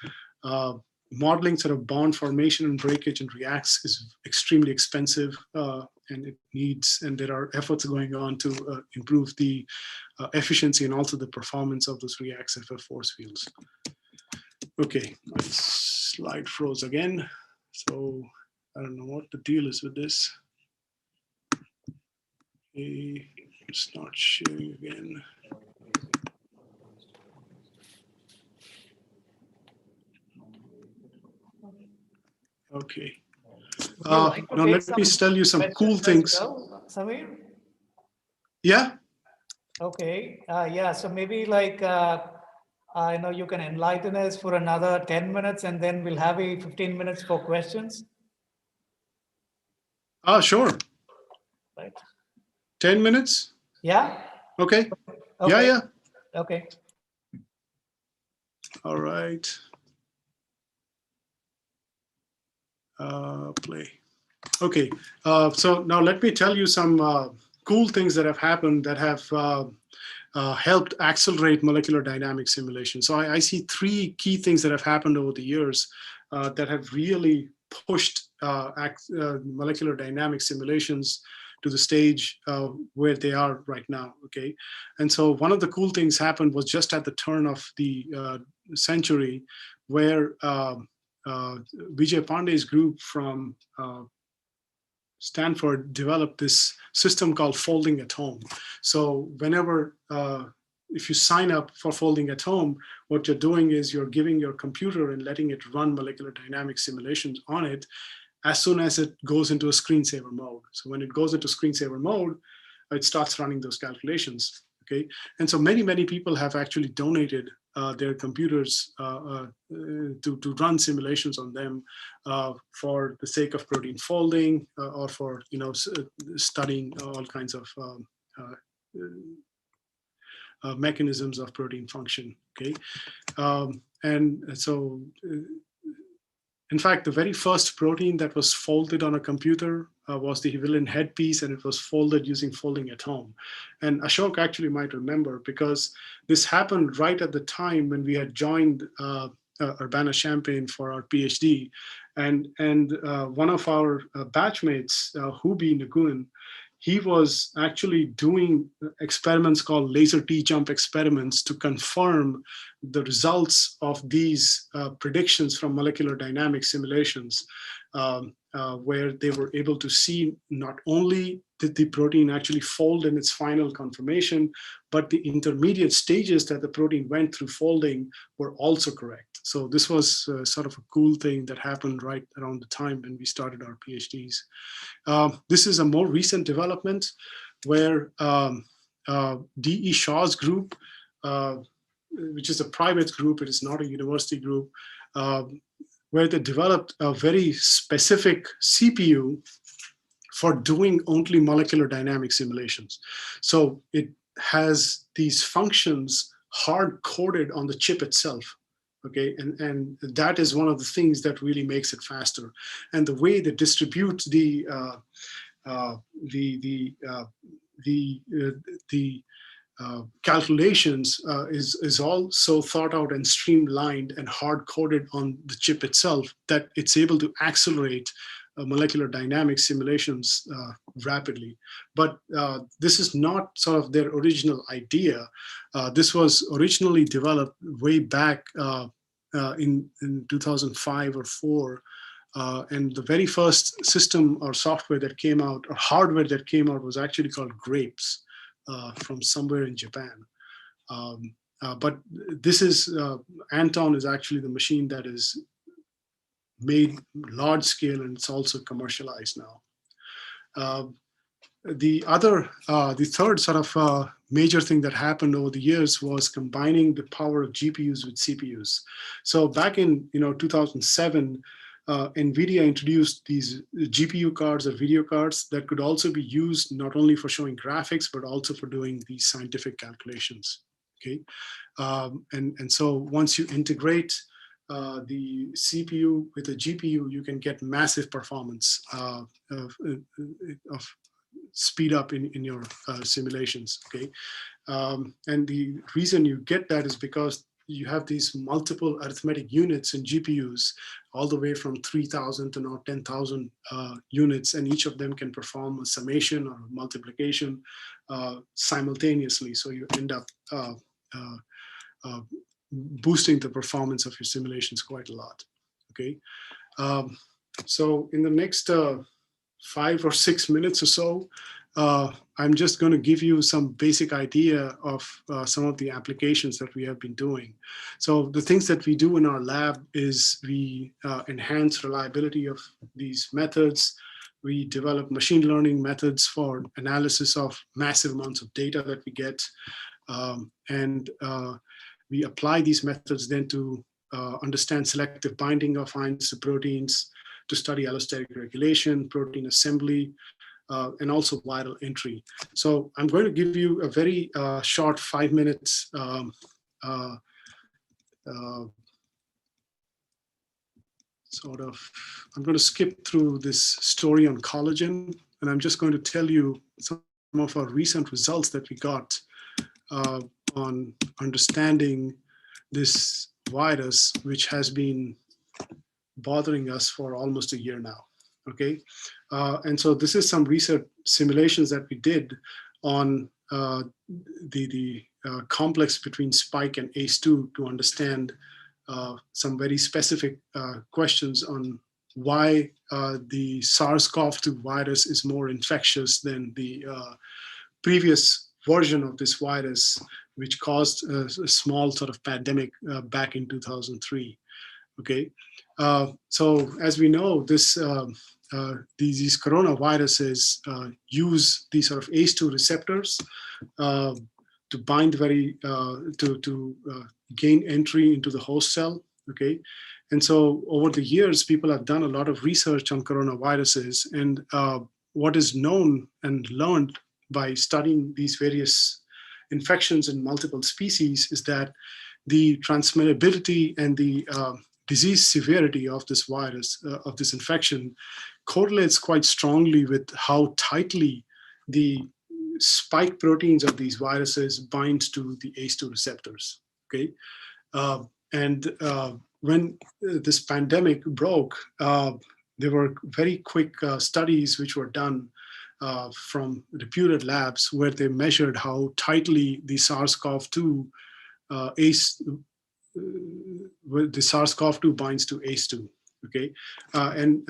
Modeling sort of bond formation and breakage and reacts is extremely expensive, and there are efforts going on to improve the efficiency and also the performance of those reacts FF force fields. Okay, my slide froze again, so I don't know what the deal is with this. Okay. It's not sharing again. Okay. Now let me tell you some cool things. Samir? Yeah. Okay. Yeah. So maybe like I know you can enlighten us for another 10 minutes, and then we'll have a 15 minutes for questions. Sure. Right. 10 minutes. Yeah. Okay. Okay. Yeah. Okay. All right. Play. Okay. So now let me tell you some cool things that have happened that have helped accelerate molecular dynamic simulation. So I see three key things that have happened over the years that have really pushed molecular dynamic simulations to the stage where they are right now. Okay. And so one of the cool things happened was just at the turn of the century, where Vijay Pandey's group from Stanford developed this system called folding at home. So whenever, if you sign up for folding at home, what you're doing is you're giving your computer and letting it run molecular dynamic simulations on it as soon as it goes into a screensaver mode. So when it goes into screensaver mode, it starts running those calculations. Okay, and so many people have actually donated their computers to run simulations on them for the sake of protein folding or for studying all kinds of mechanisms of protein function. Okay, and so. In fact, the very first protein that was folded on a computer was the Hewlett headpiece, and it was folded using folding at home. And Ashok actually might remember, because this happened right at the time when we had joined Urbana-Champaign for our PhD. And one of our batchmates, Hubi Nguyen, he was actually doing experiments called laser T-jump experiments to confirm the results of these predictions from molecular dynamic simulations, where they were able to see not only did the protein actually fold in its final conformation, but the intermediate stages that the protein went through folding were also correct. So this was sort of a cool thing that happened right around the time when we started our PhDs. This is a more recent development where D.E. Shaw's group, which is a private group, it is not a university group, where they developed a very specific CPU for doing only molecular dynamic simulations. So it has these functions hard-coded on the chip itself. Okay, and that is one of the things that really makes it faster. And the way they distribute the calculations is all so thought out and streamlined and hard-coded on the chip itself that it's able to accelerate molecular dynamic simulations rapidly. But this is not sort of their original idea. This was originally developed way back in 2005 or 4. And the very first system or software that came out, or hardware that came out, was actually called Grapes from somewhere in Japan. But this is, Anton is actually the machine that is made large scale, and it's also commercialized now. The third sort of major thing that happened over the years was combining the power of GPUs with CPUs. So back in 2007, NVIDIA introduced these GPU cards or video cards that could also be used not only for showing graphics, but also for doing these scientific calculations. Okay, and so once you integrate the CPU with a GPU, you can get massive performance of speed up in your simulations. Okay, and the reason you get that is because you have these multiple arithmetic units in GPUs, all the way from 3,000 to now 10,000 units, and each of them can perform a summation or a multiplication simultaneously. So you end up boosting the performance of your simulations quite a lot. Okay, so in the next 5 or 6 minutes or so, I'm just going to give you some basic idea of some of the applications that we have been doing. So the things that we do in our lab is we enhance reliability of these methods. We develop machine learning methods for analysis of massive amounts of data that we get. And we apply these methods then to understand selective binding of ions to proteins, to study allosteric regulation, protein assembly, and also viral entry. So I'm going to give you a very short 5 minutes sort of, I'm going to skip through this story on collagen, and I'm just going to tell you some of our recent results that we got on understanding this virus, which has been bothering us for almost a year now. Okay, and so this is some research simulations that we did on the complex between spike and ACE2 to understand some very specific questions on why the SARS-CoV-2 virus is more infectious than the previous version of this virus, which caused a small sort of pandemic back in 2003. Okay, so as we know, this these coronaviruses use these sort of ACE2 receptors to bind to gain entry into the host cell. Okay, and so over the years, people have done a lot of research on coronaviruses, and what is known and learned by studying these various infections in multiple species is that the transmissibility and the disease severity of this virus, of this infection, correlates quite strongly with how tightly the spike proteins of these viruses binds to the ACE2 receptors. Okay, and when this pandemic broke, there were very quick studies which were done from reputed labs where they measured how tightly the SARS-CoV-2 the SARS-CoV-2 binds to ACE2. Okay, and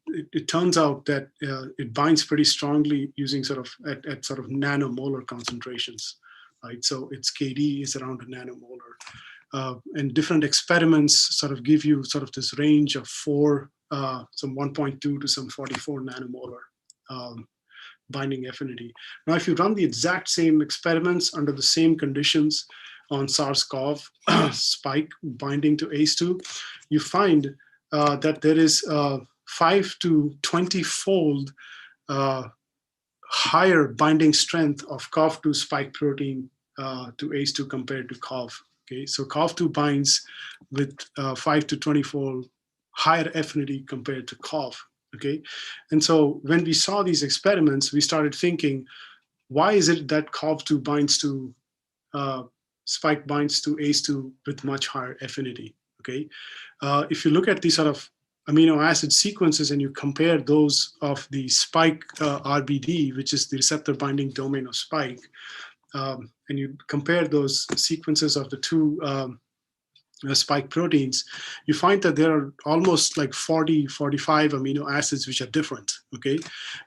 it turns out that it binds pretty strongly using sort of at sort of nanomolar concentrations, right? So its KD is around a nanomolar, and different experiments sort of give you sort of this range of some 1.2 to some 44 nanomolar binding affinity. Now, if you run the exact same experiments under the same conditions on SARS-CoV spike binding to ACE2, you find that there is 5 to 20-fold higher binding strength of CoV2 spike protein to ACE2 compared to CoV. Okay, so CoV2 binds with 5 to 20-fold higher affinity compared to CoV. Okay, and so when we saw these experiments, we started thinking, why is it that CoV2 binds to spike binds to ACE2 with much higher affinity? Okay, if you look at these sort of amino acid sequences and you compare those of the spike RBD, which is the receptor binding domain of spike, and you compare those sequences of the two spike proteins, you find that there are almost like 40, 45 amino acids which are different, okay?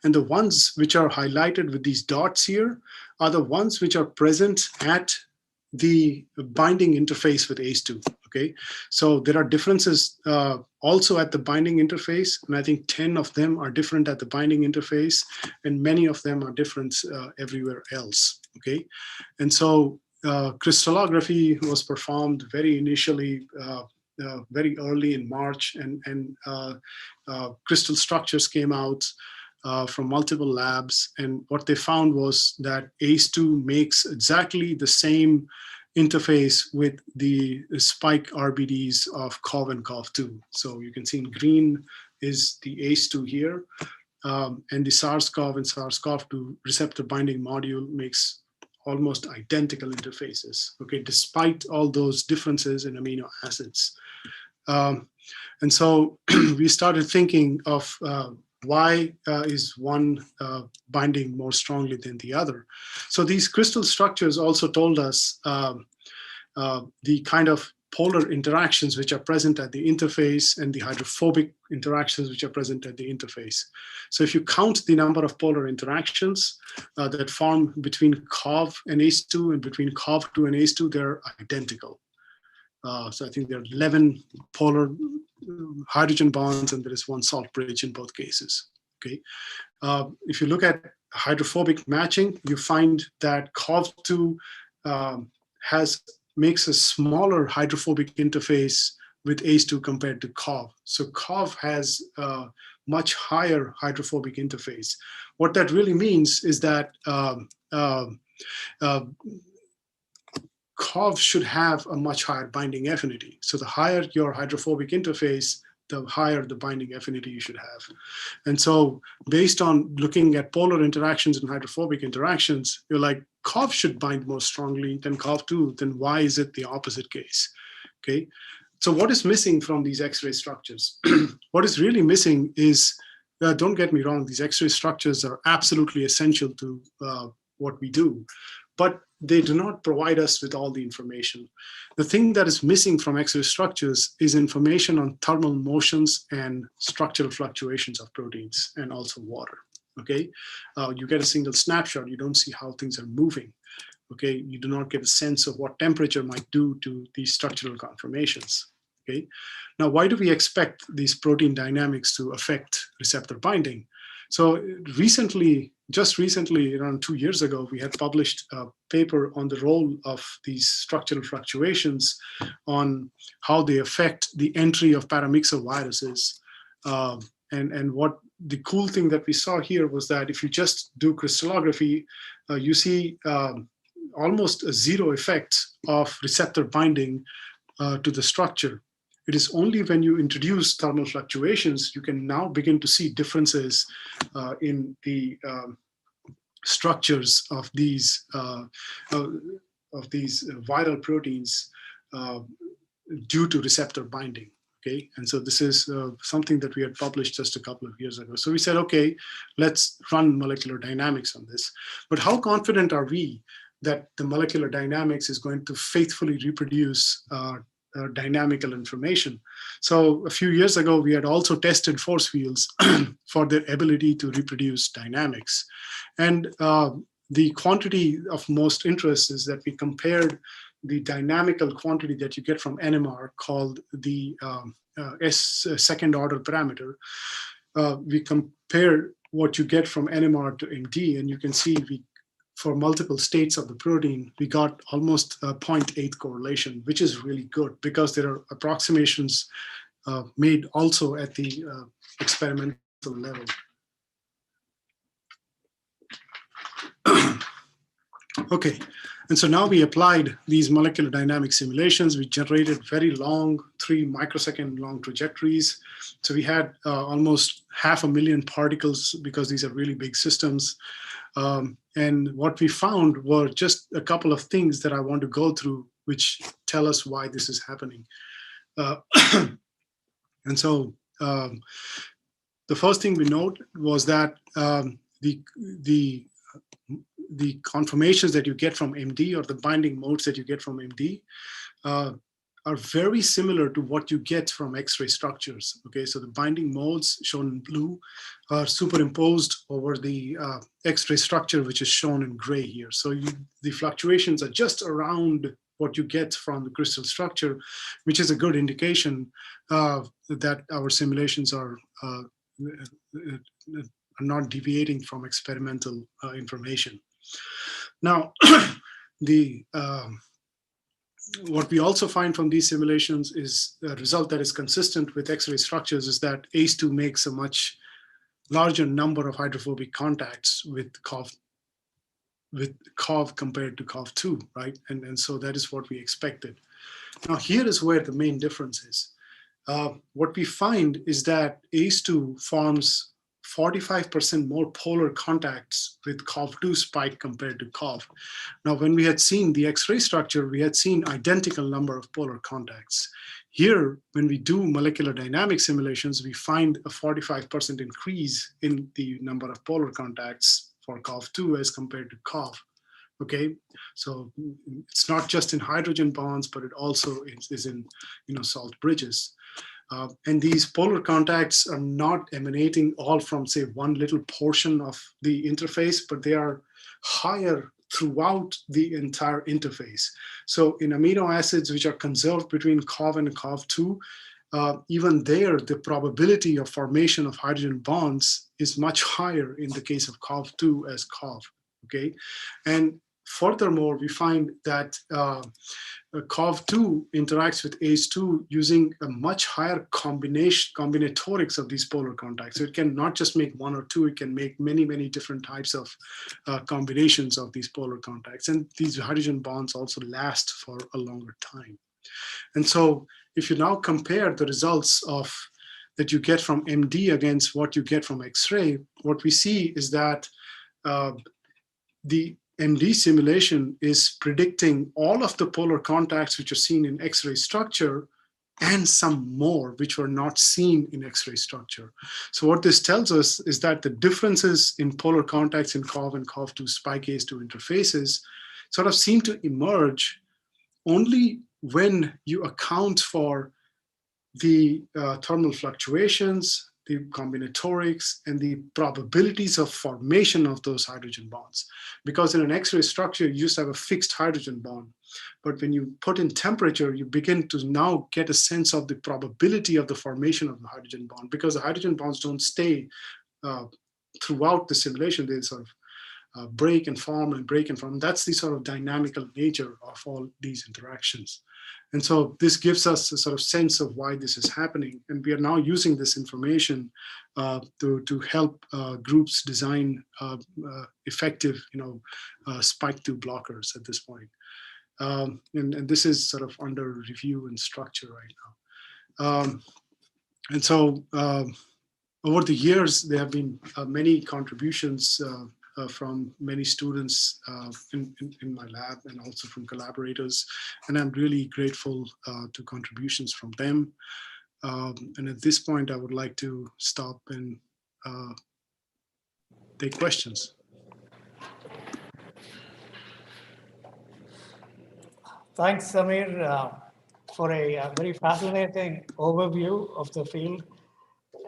And the ones which are highlighted with these dots here are the ones which are present at the binding interface with ACE2, okay? So there are differences also at the binding interface, and I think 10 of them are different at the binding interface, and many of them are different everywhere else, okay? And so crystallography was performed very initially, very early in March, and crystal structures came out from multiple labs. And what they found was that ACE2 makes exactly the same interface with the spike RBDs of CoV and CoV2. So you can see in green is the ACE2 here, and the SARS-CoV and SARS-CoV-2 receptor binding module makes almost identical interfaces, okay, despite all those differences in amino acids. And so we started thinking of why is one binding more strongly than the other. So these crystal structures also told us the kind of polar interactions which are present at the interface and the hydrophobic interactions which are present at the interface. So if you count the number of polar interactions that form between COV and ACE2 and between COV2 and ACE2, they're identical. So I think there are 11 polar hydrogen bonds, and there is one salt bridge in both cases. Okay. If you look at hydrophobic matching, you find that COV2 makes a smaller hydrophobic interface with ACE2 compared to COV. So COV has a much higher hydrophobic interface. What that really means is that COV should have a much higher binding affinity. So the higher your hydrophobic interface, the higher the binding affinity you should have. And so based on looking at polar interactions and hydrophobic interactions, you're like, COV should bind more strongly than COV2, then why is it the opposite case? Okay. So what is missing from these X-ray structures? What is really missing is, don't get me wrong, these X-ray structures are absolutely essential to what we do, but they do not provide us with all the information. The thing that is missing from X-ray structures is information on thermal motions and structural fluctuations of proteins and also water. Okay, you get a single snapshot, you don't see how things are moving. Okay, you do not get a sense of what temperature might do to these structural conformations. Okay, now why do we expect these protein dynamics to affect receptor binding? So just recently, around 2 years ago, we had published a paper on the role of these structural fluctuations on how they affect the entry of paramyxal viruses. And what the cool thing that we saw here was that if you just do crystallography, you see almost a zero effect of receptor binding to the structure. It is only when you introduce thermal fluctuations, you can now begin to see differences in the structures of these viral proteins due to receptor binding. Okay, and so this is something that we had published just a couple of years ago. So we said, okay, let's run molecular dynamics on this. But how confident are we that the molecular dynamics is going to faithfully reproduce dynamical information? So a few years ago, we had also tested force fields for their ability to reproduce dynamics. And the quantity of most interest is that we compared the dynamical quantity that you get from NMR, called the second order parameter. We compared what you get from NMR to MD, and you can see for multiple states of the protein, we got almost a 0.8 correlation, which is really good because there are approximations made also at the experimental level. Okay, and so now we applied these molecular dynamic simulations. We generated very long, 3 microsecond long trajectories. So we had almost 500,000 particles because these are really big systems. And what we found were just a couple of things that I want to go through, which tell us why this is happening. And so the first thing we note was that the conformations that you get from MD, or the binding modes that you get from MD, are very similar to what you get from X-ray structures. Okay, so the binding modes shown in blue are superimposed over the X-ray structure, which is shown in gray here. So the fluctuations are just around what you get from the crystal structure, which is a good indication that our simulations are not deviating from experimental information. Now, what we also find from these simulations is a result that is consistent with X-ray structures is that ACE2 makes a much larger number of hydrophobic contacts with COV compared to COV2, right? And so that is what we expected. Now, here is where the main difference is. What we find is that ACE2 forms 45% more polar contacts with COV2 spike compared to COV. Now, when we had seen the X-ray structure, we had seen identical number of polar contacts. Here, when we do molecular dynamic simulations, we find a 45% increase in the number of polar contacts for COV2 as compared to COV. Okay, so it's not just in hydrogen bonds, but it also is in, salt bridges. And these polar contacts are not emanating all from, say, one little portion of the interface, but they are higher throughout the entire interface. So in amino acids which are conserved between COV and COV2, even there, the probability of formation of hydrogen bonds is much higher in the case of COV2 as COV, okay? And furthermore, we find that COV2 interacts with ACE2 using a much higher combinatorics of these polar contacts. So it can not just make one or two, it can make many, many different types of combinations of these polar contacts. And these hydrogen bonds also last for a longer time. And so if you now compare the results that you get from MD against what you get from X-ray, what we see is that the MD simulation is predicting all of the polar contacts which are seen in X-ray structure and some more which were not seen in X-ray structure. So what this tells us is that the differences in polar contacts in COV and COV2 spike ACE2 interfaces sort of seem to emerge only when you account for the thermal fluctuations, the combinatorics, and the probabilities of formation of those hydrogen bonds. Because in an X-ray structure, you used to have a fixed hydrogen bond. But when you put in temperature, you begin to now get a sense of the probability of the formation of the hydrogen bond, because the hydrogen bonds don't stay throughout the simulation. They sort of break and form and break and form. That's the sort of dynamical nature of all these interactions. And so this gives us a sort of sense of why this is happening. And we are now using this information to help groups design effective, spike 2 blockers at this point. And this is sort of under review and structure right now. And so over the years, there have been many contributions from many students in my lab and also from collaborators. And I'm really grateful to contributions from them. And at this point, I would like to stop and take questions. Thanks, Samir, for a very fascinating overview of the field.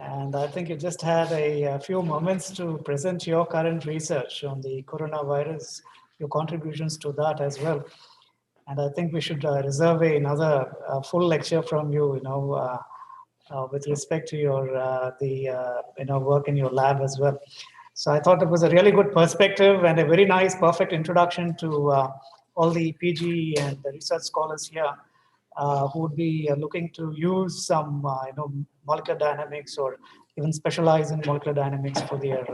And I think you just had a few moments to present your current research on the coronavirus, your contributions to that as well. And I think we should reserve another full lecture from you, with respect to your work in your lab as well. So I thought it was a really good perspective and a very nice, perfect introduction to all the PG and the research scholars here who would be looking to use some, molecular dynamics or even specialize in molecular dynamics for their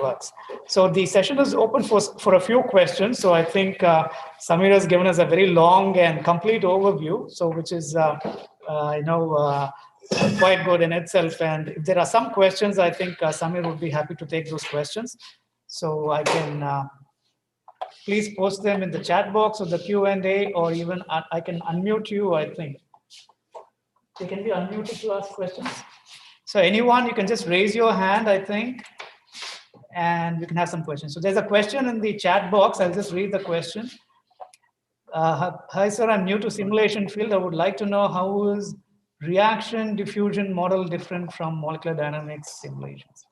works. So the session is open for a few questions. So I think Samir has given us a very long and complete overview, so which is quite good in itself. And if there are some questions, I think Samir would be happy to take those questions. So I can please post them in the chat box or the Q&A, or even I can unmute you, I think. You can be unmuted to ask questions. So anyone, you can just raise your hand, I think, and we can have some questions. So there's a question in the chat box. I'll just read the question. Hi, sir, I'm new to simulation field. I would like to know how is reaction diffusion model different from molecular dynamics simulations?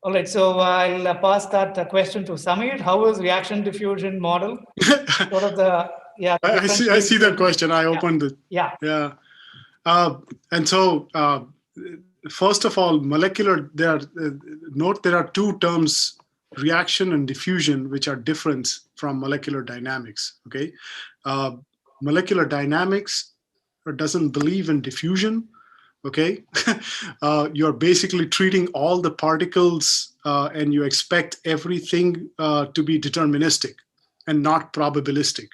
All right, so I'll pass that question to Samir. How is reaction diffusion model? Sort of the, yeah. I see that question. I opened it. Yeah. Yeah. And so, first of all, molecular, note there are two terms, reaction and diffusion, which are different from molecular dynamics, okay? Molecular dynamics doesn't believe in diffusion, okay? You're basically treating all the particles and you expect everything to be deterministic and not probabilistic,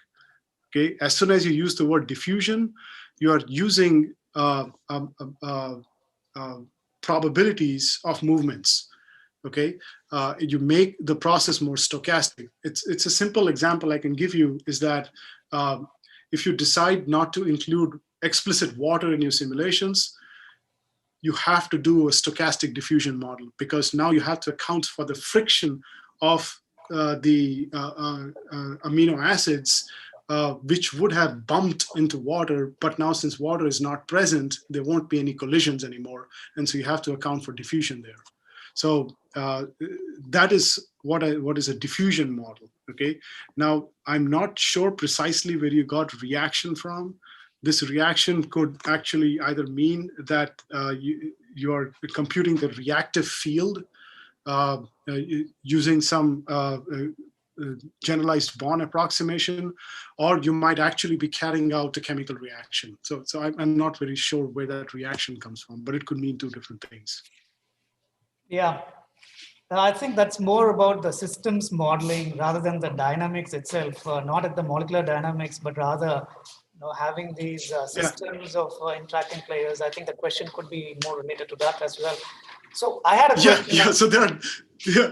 okay? As soon as you use the word diffusion, you are using probabilities of movements, okay? You make the process more stochastic. It's a simple example I can give you is that if you decide not to include explicit water in your simulations, you have to do a stochastic diffusion model, because now you have to account for the friction of amino acids, which would have bumped into water, but now since water is not present, there won't be any collisions anymore, and so you have to account for diffusion there. So that is what is a diffusion model. Okay. Now I'm not sure precisely where you got reaction from. This reaction could actually either mean that you are computing the reactive field using some generalized Born approximation, or you might actually be carrying out a chemical reaction. So I'm not very sure where that reaction comes from, but it could mean two different things. Yeah, I think that's more about the systems modeling rather than the dynamics itself, not at the molecular dynamics, but rather having these systems of interacting players. I think the question could be more related to that as well. So I had a question. Yeah, so there are, yeah.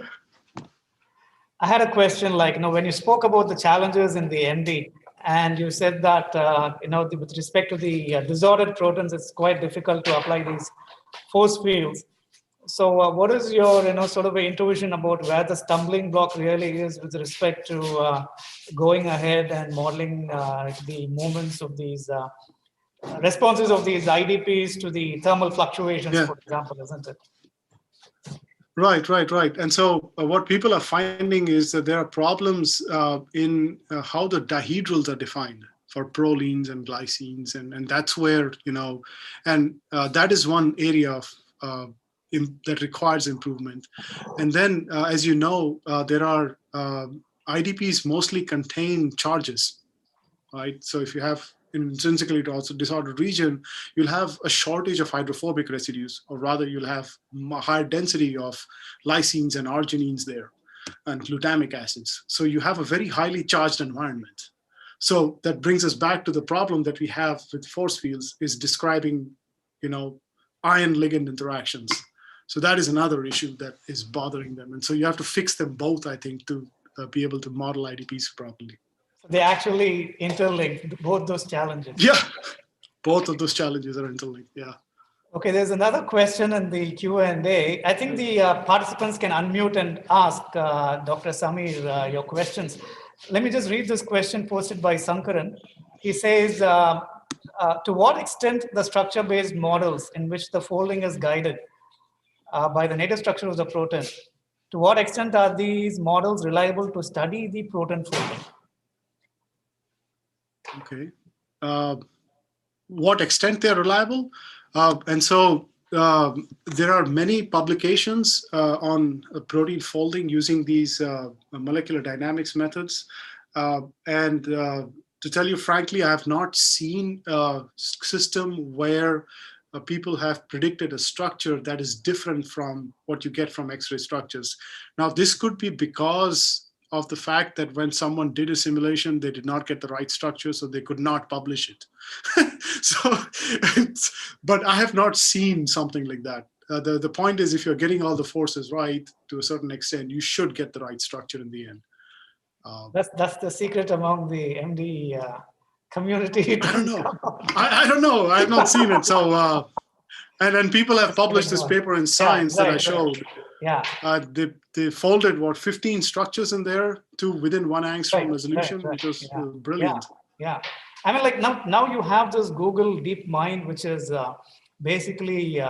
I had a question like, when you spoke about the challenges in the MD, and you said that, with respect to the disordered protons, it's quite difficult to apply these force fields. So what is your, sort of intuition about where the stumbling block really is with respect to going ahead and modeling the movements of these responses of these IDPs to the thermal fluctuations, for example, isn't it? Right. And so what people are finding is that there are problems in how the dihedrals are defined for prolines and glycines. And that's where, and that is one area of that requires improvement. And then, as you know, there are IDPs mostly contain charges, right? So if you have intrinsically to also disordered region, you'll have a shortage of hydrophobic residues, or rather you'll have a higher density of lysines and arginines there and glutamic acids. So you have a very highly charged environment. So that brings us back to the problem that we have with force fields, is describing, ion ligand interactions. So that is another issue that is bothering them. And so you have to fix them both, I think, to be able to model IDPs properly. They actually interlink both those challenges. Yeah, both of those challenges are interlinked. Yeah. Okay, there's another question in the Q&A. I think the participants can unmute and ask Dr. Samir your questions. Let me just read this question posted by Sankaran. He says, to what extent the structure-based models in which the folding is guided by the native structure of the protein, to what extent are these models reliable to study the protein folding? Okay. What extent they're reliable? And so there are many publications on protein folding using these molecular dynamics methods. And to tell you frankly, I have not seen a system where people have predicted a structure that is different from what you get from X-ray structures. Now, this could be because of the fact that when someone did a simulation, they did not get the right structure, so they could not publish it. But I have not seen something like that. The point is, if you're getting all the forces right to a certain extent, you should get the right structure in the end. That's the secret among the MD community. I don't know. I don't know. I have not seen it. So, and then people have published this paper in Science that I showed. Yeah. They folded 15 structures in there to within 1 angstrom resolution, which was brilliant. Yeah. I mean, like now you have this Google DeepMind, which is basically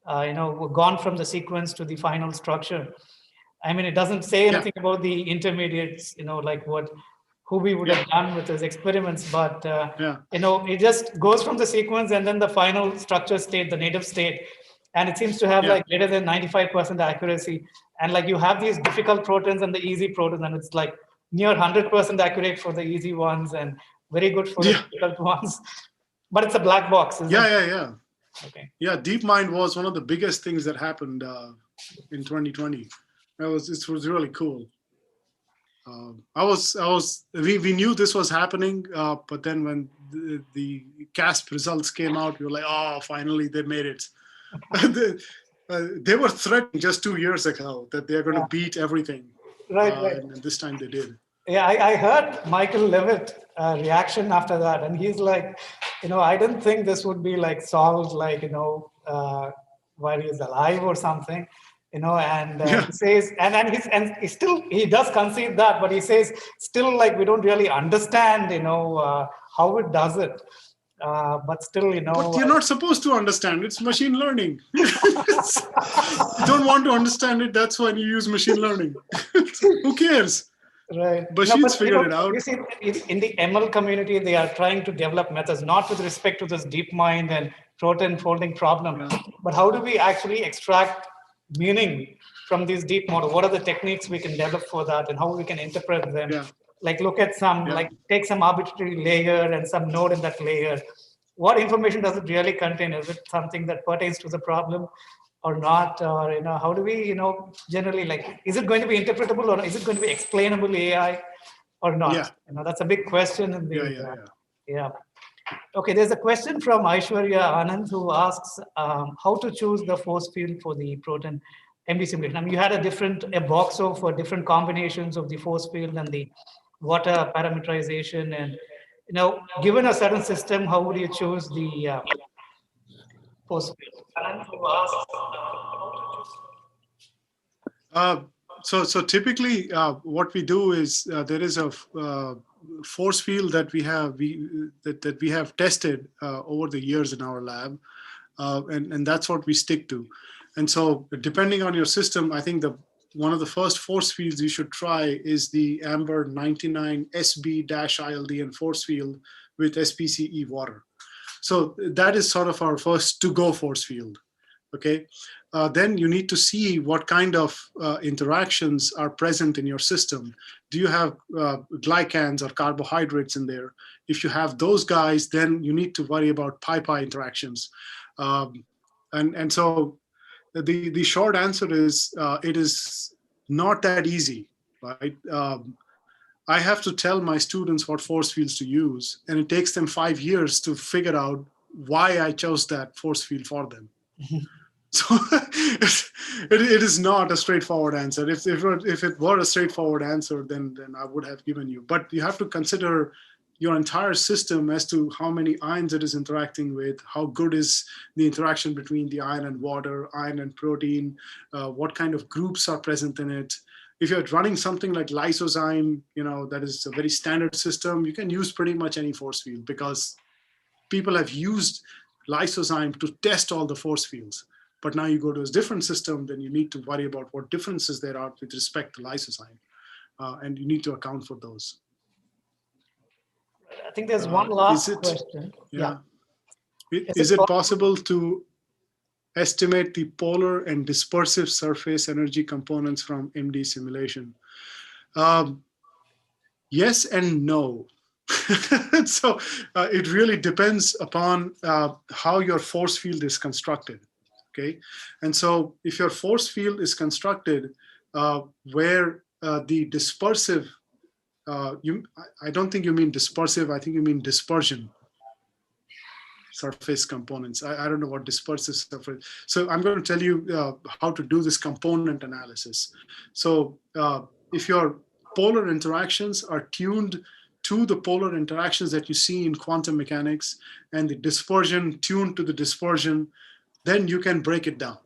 gone from the sequence to the final structure. I mean, it doesn't say anything about the intermediates, like who we would have done with his experiments, but it just goes from the sequence and then the final structure state, the native state. And it seems to have like greater than 95% accuracy. And like you have these difficult proteins and the easy proteins, and it's like near 100% accurate for the easy ones and very good for the difficult ones. But it's a black box, isn't it? Yeah. Okay. Yeah, DeepMind was one of the biggest things that happened in 2020. It was really cool. We knew this was happening, but then when the CASP results came out, we were like, oh, finally they made it. They were threatening just 2 years ago that they're going to beat everything. Right. And this time they did. Yeah, I heard Michael Levitt reaction after that, and he's like, I didn't think this would be like solved, like, while he's alive or something. And Yeah. he says, and he does concede that, but he says still like we don't really understand, how it does it. But still, But you're not supposed to understand. It's machine learning. You don't want to understand it. That's why you use machine learning. Who cares? right. Machines But figured it out. you see, in the ML community, they are trying to develop methods, not with respect to this deep mind and protein folding problem, but how do we actually extract meaning from these deep models? What are the techniques we can develop for that, and how we can interpret them? Yeah. Like look at like take some arbitrary layer and some node in that layer. What information does it really contain? Is it something that pertains to the problem or not? Or how do we generally, like, is it going to be interpretable or is it going to be explainable AI or not? Yeah. That's a big question in the Yeah. yeah. Okay, there's a question from Aishwarya Anand who asks how to choose the force field for the proton MD simulation. I mean, you had a box for different combinations of the force field and the water parameterization, and given a certain system, how would you choose the force field? Anand who asks how to choose. So typically, what we do is there is a force field that we have tested over the years in our lab, and that's what we stick to. And so, depending on your system, I think one of the first force fields you should try is the Amber 99 SB-ILDN force field with SPCE water. So that is sort of our first to-go force field. Okay, then you need to see what kind of interactions are present in your system. Do you have glycans or carbohydrates in there? If you have those guys, then you need to worry about pi-pi interactions. And so the short answer is it is not that easy, right? I have to tell my students what force fields to use, and it takes them 5 years to figure out why I chose that force field for them. So it is not a straightforward answer. If it were a straightforward answer, then I would have given you. But you have to consider your entire system as to how many ions it is interacting with, how good is the interaction between the ion and water, ion and protein, what kind of groups are present in it. If you're running something like lysozyme, that is a very standard system, you can use pretty much any force field because people have used lysozyme to test all the force fields. But now you go to a different system, then you need to worry about what differences there are with respect to lysozyme. And you need to account for those. I think there's one last question. Yeah. Is it possible to estimate the polar and dispersive surface energy components from MD simulation? Yes and no. So it really depends upon how your force field is constructed. Okay, and so if your force field is constructed where the dispersive, I don't think you mean dispersive, I think you mean dispersion surface components. I don't know what dispersive surface. So I'm going to tell you how to do this component analysis. So if your polar interactions are tuned to the polar interactions that you see in quantum mechanics and the dispersion tuned to the dispersion, then you can break it down.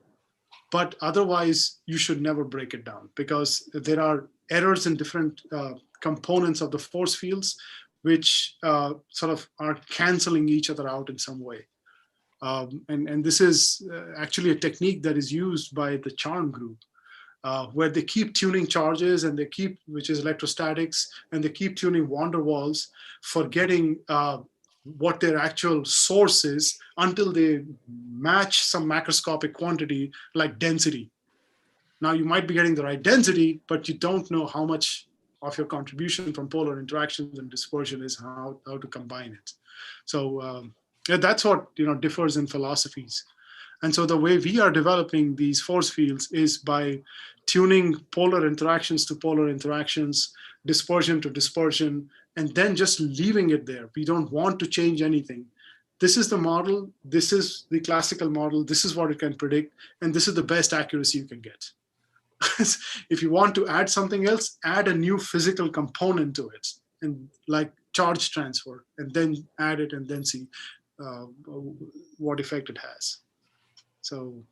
But otherwise, you should never break it down because there are errors in different components of the force fields, which sort of are canceling each other out in some way. And this is actually a technique that is used by the CHARM group, where they keep tuning charges and which is electrostatics, and they keep tuning van der Waals, forgetting what their actual source is until they match some macroscopic quantity like density. Now you might be getting the right density, but you don't know how much of your contribution from polar interactions and dispersion is, how to combine it. So yeah, that's what differs in philosophies. And so the way we are developing these force fields is by tuning polar interactions to polar interactions, dispersion to dispersion, and then just leaving it there. We don't want to change anything. This is the model. This is the classical model. This is what it can predict. And this is the best accuracy you can get. If you want to add something else, add a new physical component to it, and like charge transfer, and then add it and then see what effect it has. So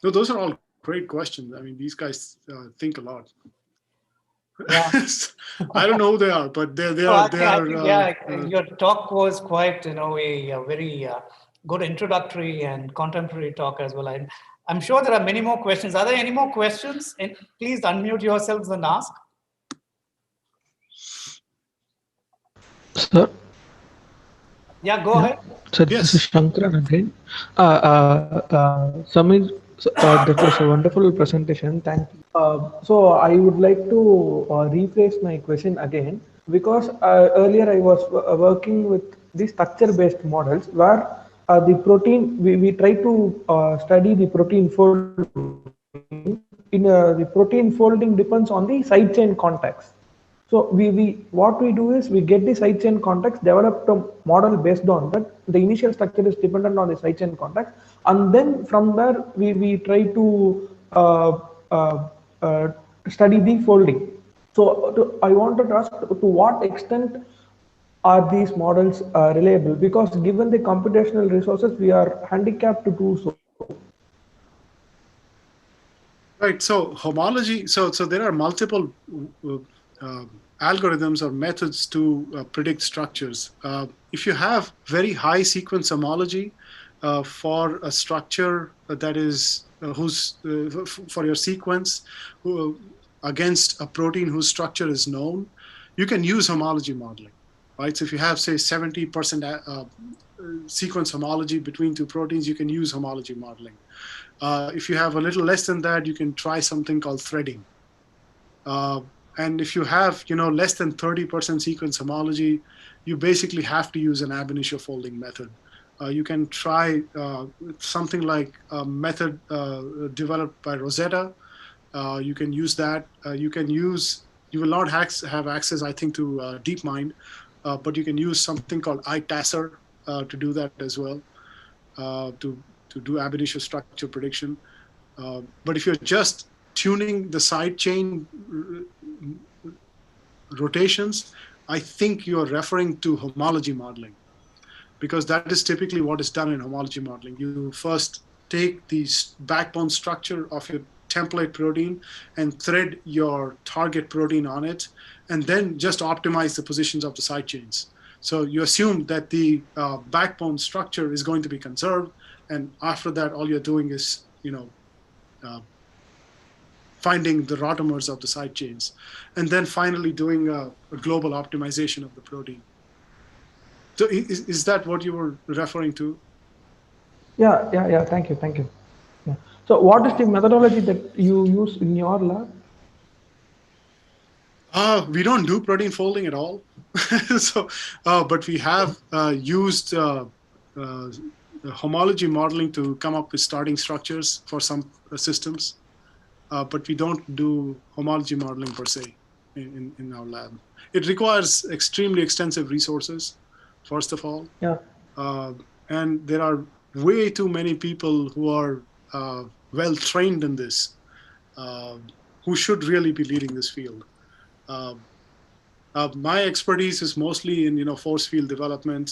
those are all great questions. I mean, these guys think a lot. Yeah. I don't know who they are, but they No, are. I think, yeah, your talk was quite, a very good introductory and contemporary talk as well. I'm sure there are many more questions. Are there any more questions? And please unmute yourselves and ask. Sir? Yeah, go ahead. So this is Yes. Shankaran again. Samir, that was a wonderful presentation. Thank you. So I would like to rephrase my question again because earlier I was working with the structure-based models where the protein we try to study the protein folding. The protein folding depends on the side chain context. So we what we do is we get the side chain context, develop a model based on that. The initial structure is dependent on the side chain context, and then from there we try to uh, uh, study the folding. So I wanted to ask to what extent are these models reliable? Because given the computational resources, we are handicapped to do so. Right. So homology. So there are multiple algorithms or methods to predict structures. If you have very high sequence homology for a structure that is for your sequence against a protein whose structure is known, you can use homology modeling. Right. So if you have, say, 70% sequence homology between two proteins, you can use homology modeling. If you have a little less than that, you can try something called threading. And if you have, less than 30% sequence homology, you basically have to use an ab initio folding method. You can try something like a method developed by Rosetta. You can use that. You will not have access, I think, to DeepMind, but you can use something called iTassr to do that as well, to do ab initio structure prediction. But if you're just tuning the side chain rotations, I think you're referring to homology modeling, because that is typically what is done in homology modeling. You first take the backbone structure of your template protein and thread your target protein on it, and then just optimize the positions of the side chains. So you assume that the backbone structure is going to be conserved, and after that, all you're doing is, finding the rotamers of the side chains, and then finally doing a global optimization of the protein. So is that what you were referring to? Yeah. Thank you. Yeah. So what is Okay. the methodology that you use in your lab? We don't do protein folding at all. So, but we have used homology modeling to come up with starting structures for some systems. But we don't do homology modeling per se in our lab. It requires extremely extensive resources, first of all. Yeah. And there are way too many people who are well trained in this, who should really be leading this field. My expertise is mostly in force field development,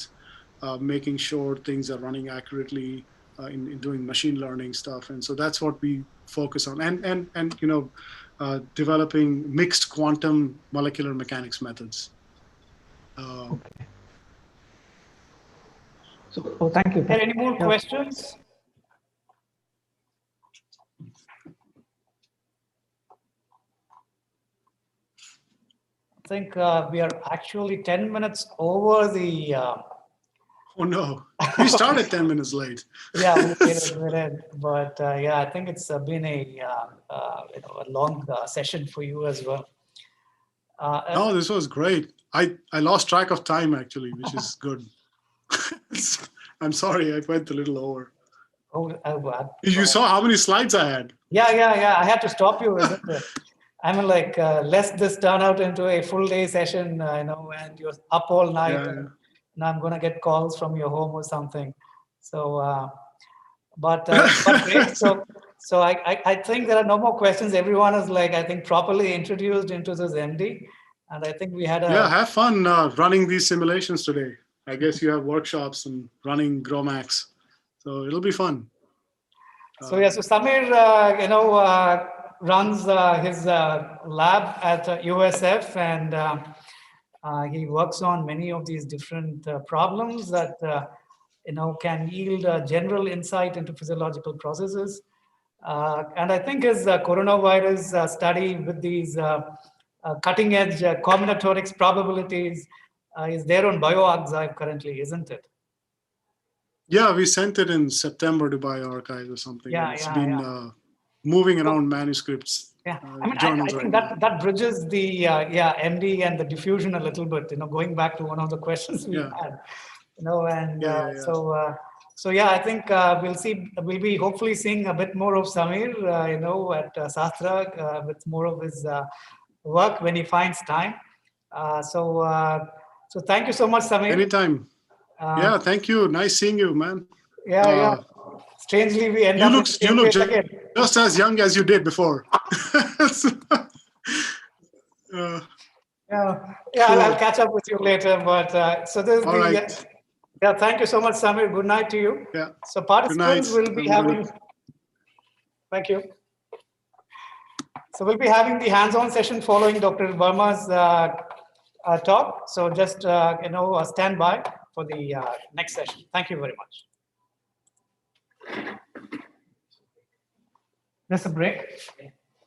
making sure things are running accurately, in doing machine learning stuff, and so that's what we focus on, and developing mixed quantum molecular mechanics methods. Okay. So, thank you. Are there any more Yeah. questions? I think we are actually 10 minutes over the. Oh no, we started 10 minutes late. Yeah, we did. But yeah, I think it's been a long session for you as well. No, this was great. I lost track of time actually, which is good. I'm sorry, I went a little over. You saw how many slides I had. Yeah. I had to stop you, isn't it? I mean, like, lest this turn out into a full day session, and you're up all night. Yeah. And I'm going to get calls from your home or something. So, but great. So I think there are no more questions. Everyone is, like, I think, properly introduced into this MD. And I think we had Yeah, have fun running these simulations today. I guess you have workshops and running GROMACS. So it'll be fun. So yeah, so Samir, runs his lab at USF, and he works on many of these different problems that can yield general insight into physiological processes. And I think his coronavirus study with these cutting-edge combinatorics probabilities is there on bioarchive currently, isn't it? Yeah, we sent it in September to bioarchive or something. Yeah, and it's yeah, been yeah. Moving around manuscripts, Yeah, I mean, I journals think right now. that bridges the MD and the diffusion a little bit. Going back to one of the questions we had. So yeah, I think we'll be hopefully seeing a bit more of Samir, at Sastra with more of his work when he finds time. So thank you so much, Samir. Anytime. Yeah, thank you. Nice seeing you, man. Yeah. Strangely, we end up in the same place again. Just as young as you did before. I'll catch up with you later. But so there's all right. Yeah, thank you so much, Samir. Good night to you. Yeah. So participants will be having. Thank you. So we'll be having the hands-on session following Dr. Verma's talk. So just stand by for the next session. Thank you very much. There's a break.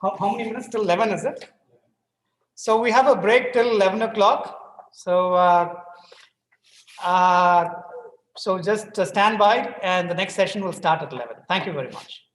How many minutes till 11 is it? So we have a break till 11 o'clock. So just stand by, and the next session will start at 11. Thank you very much.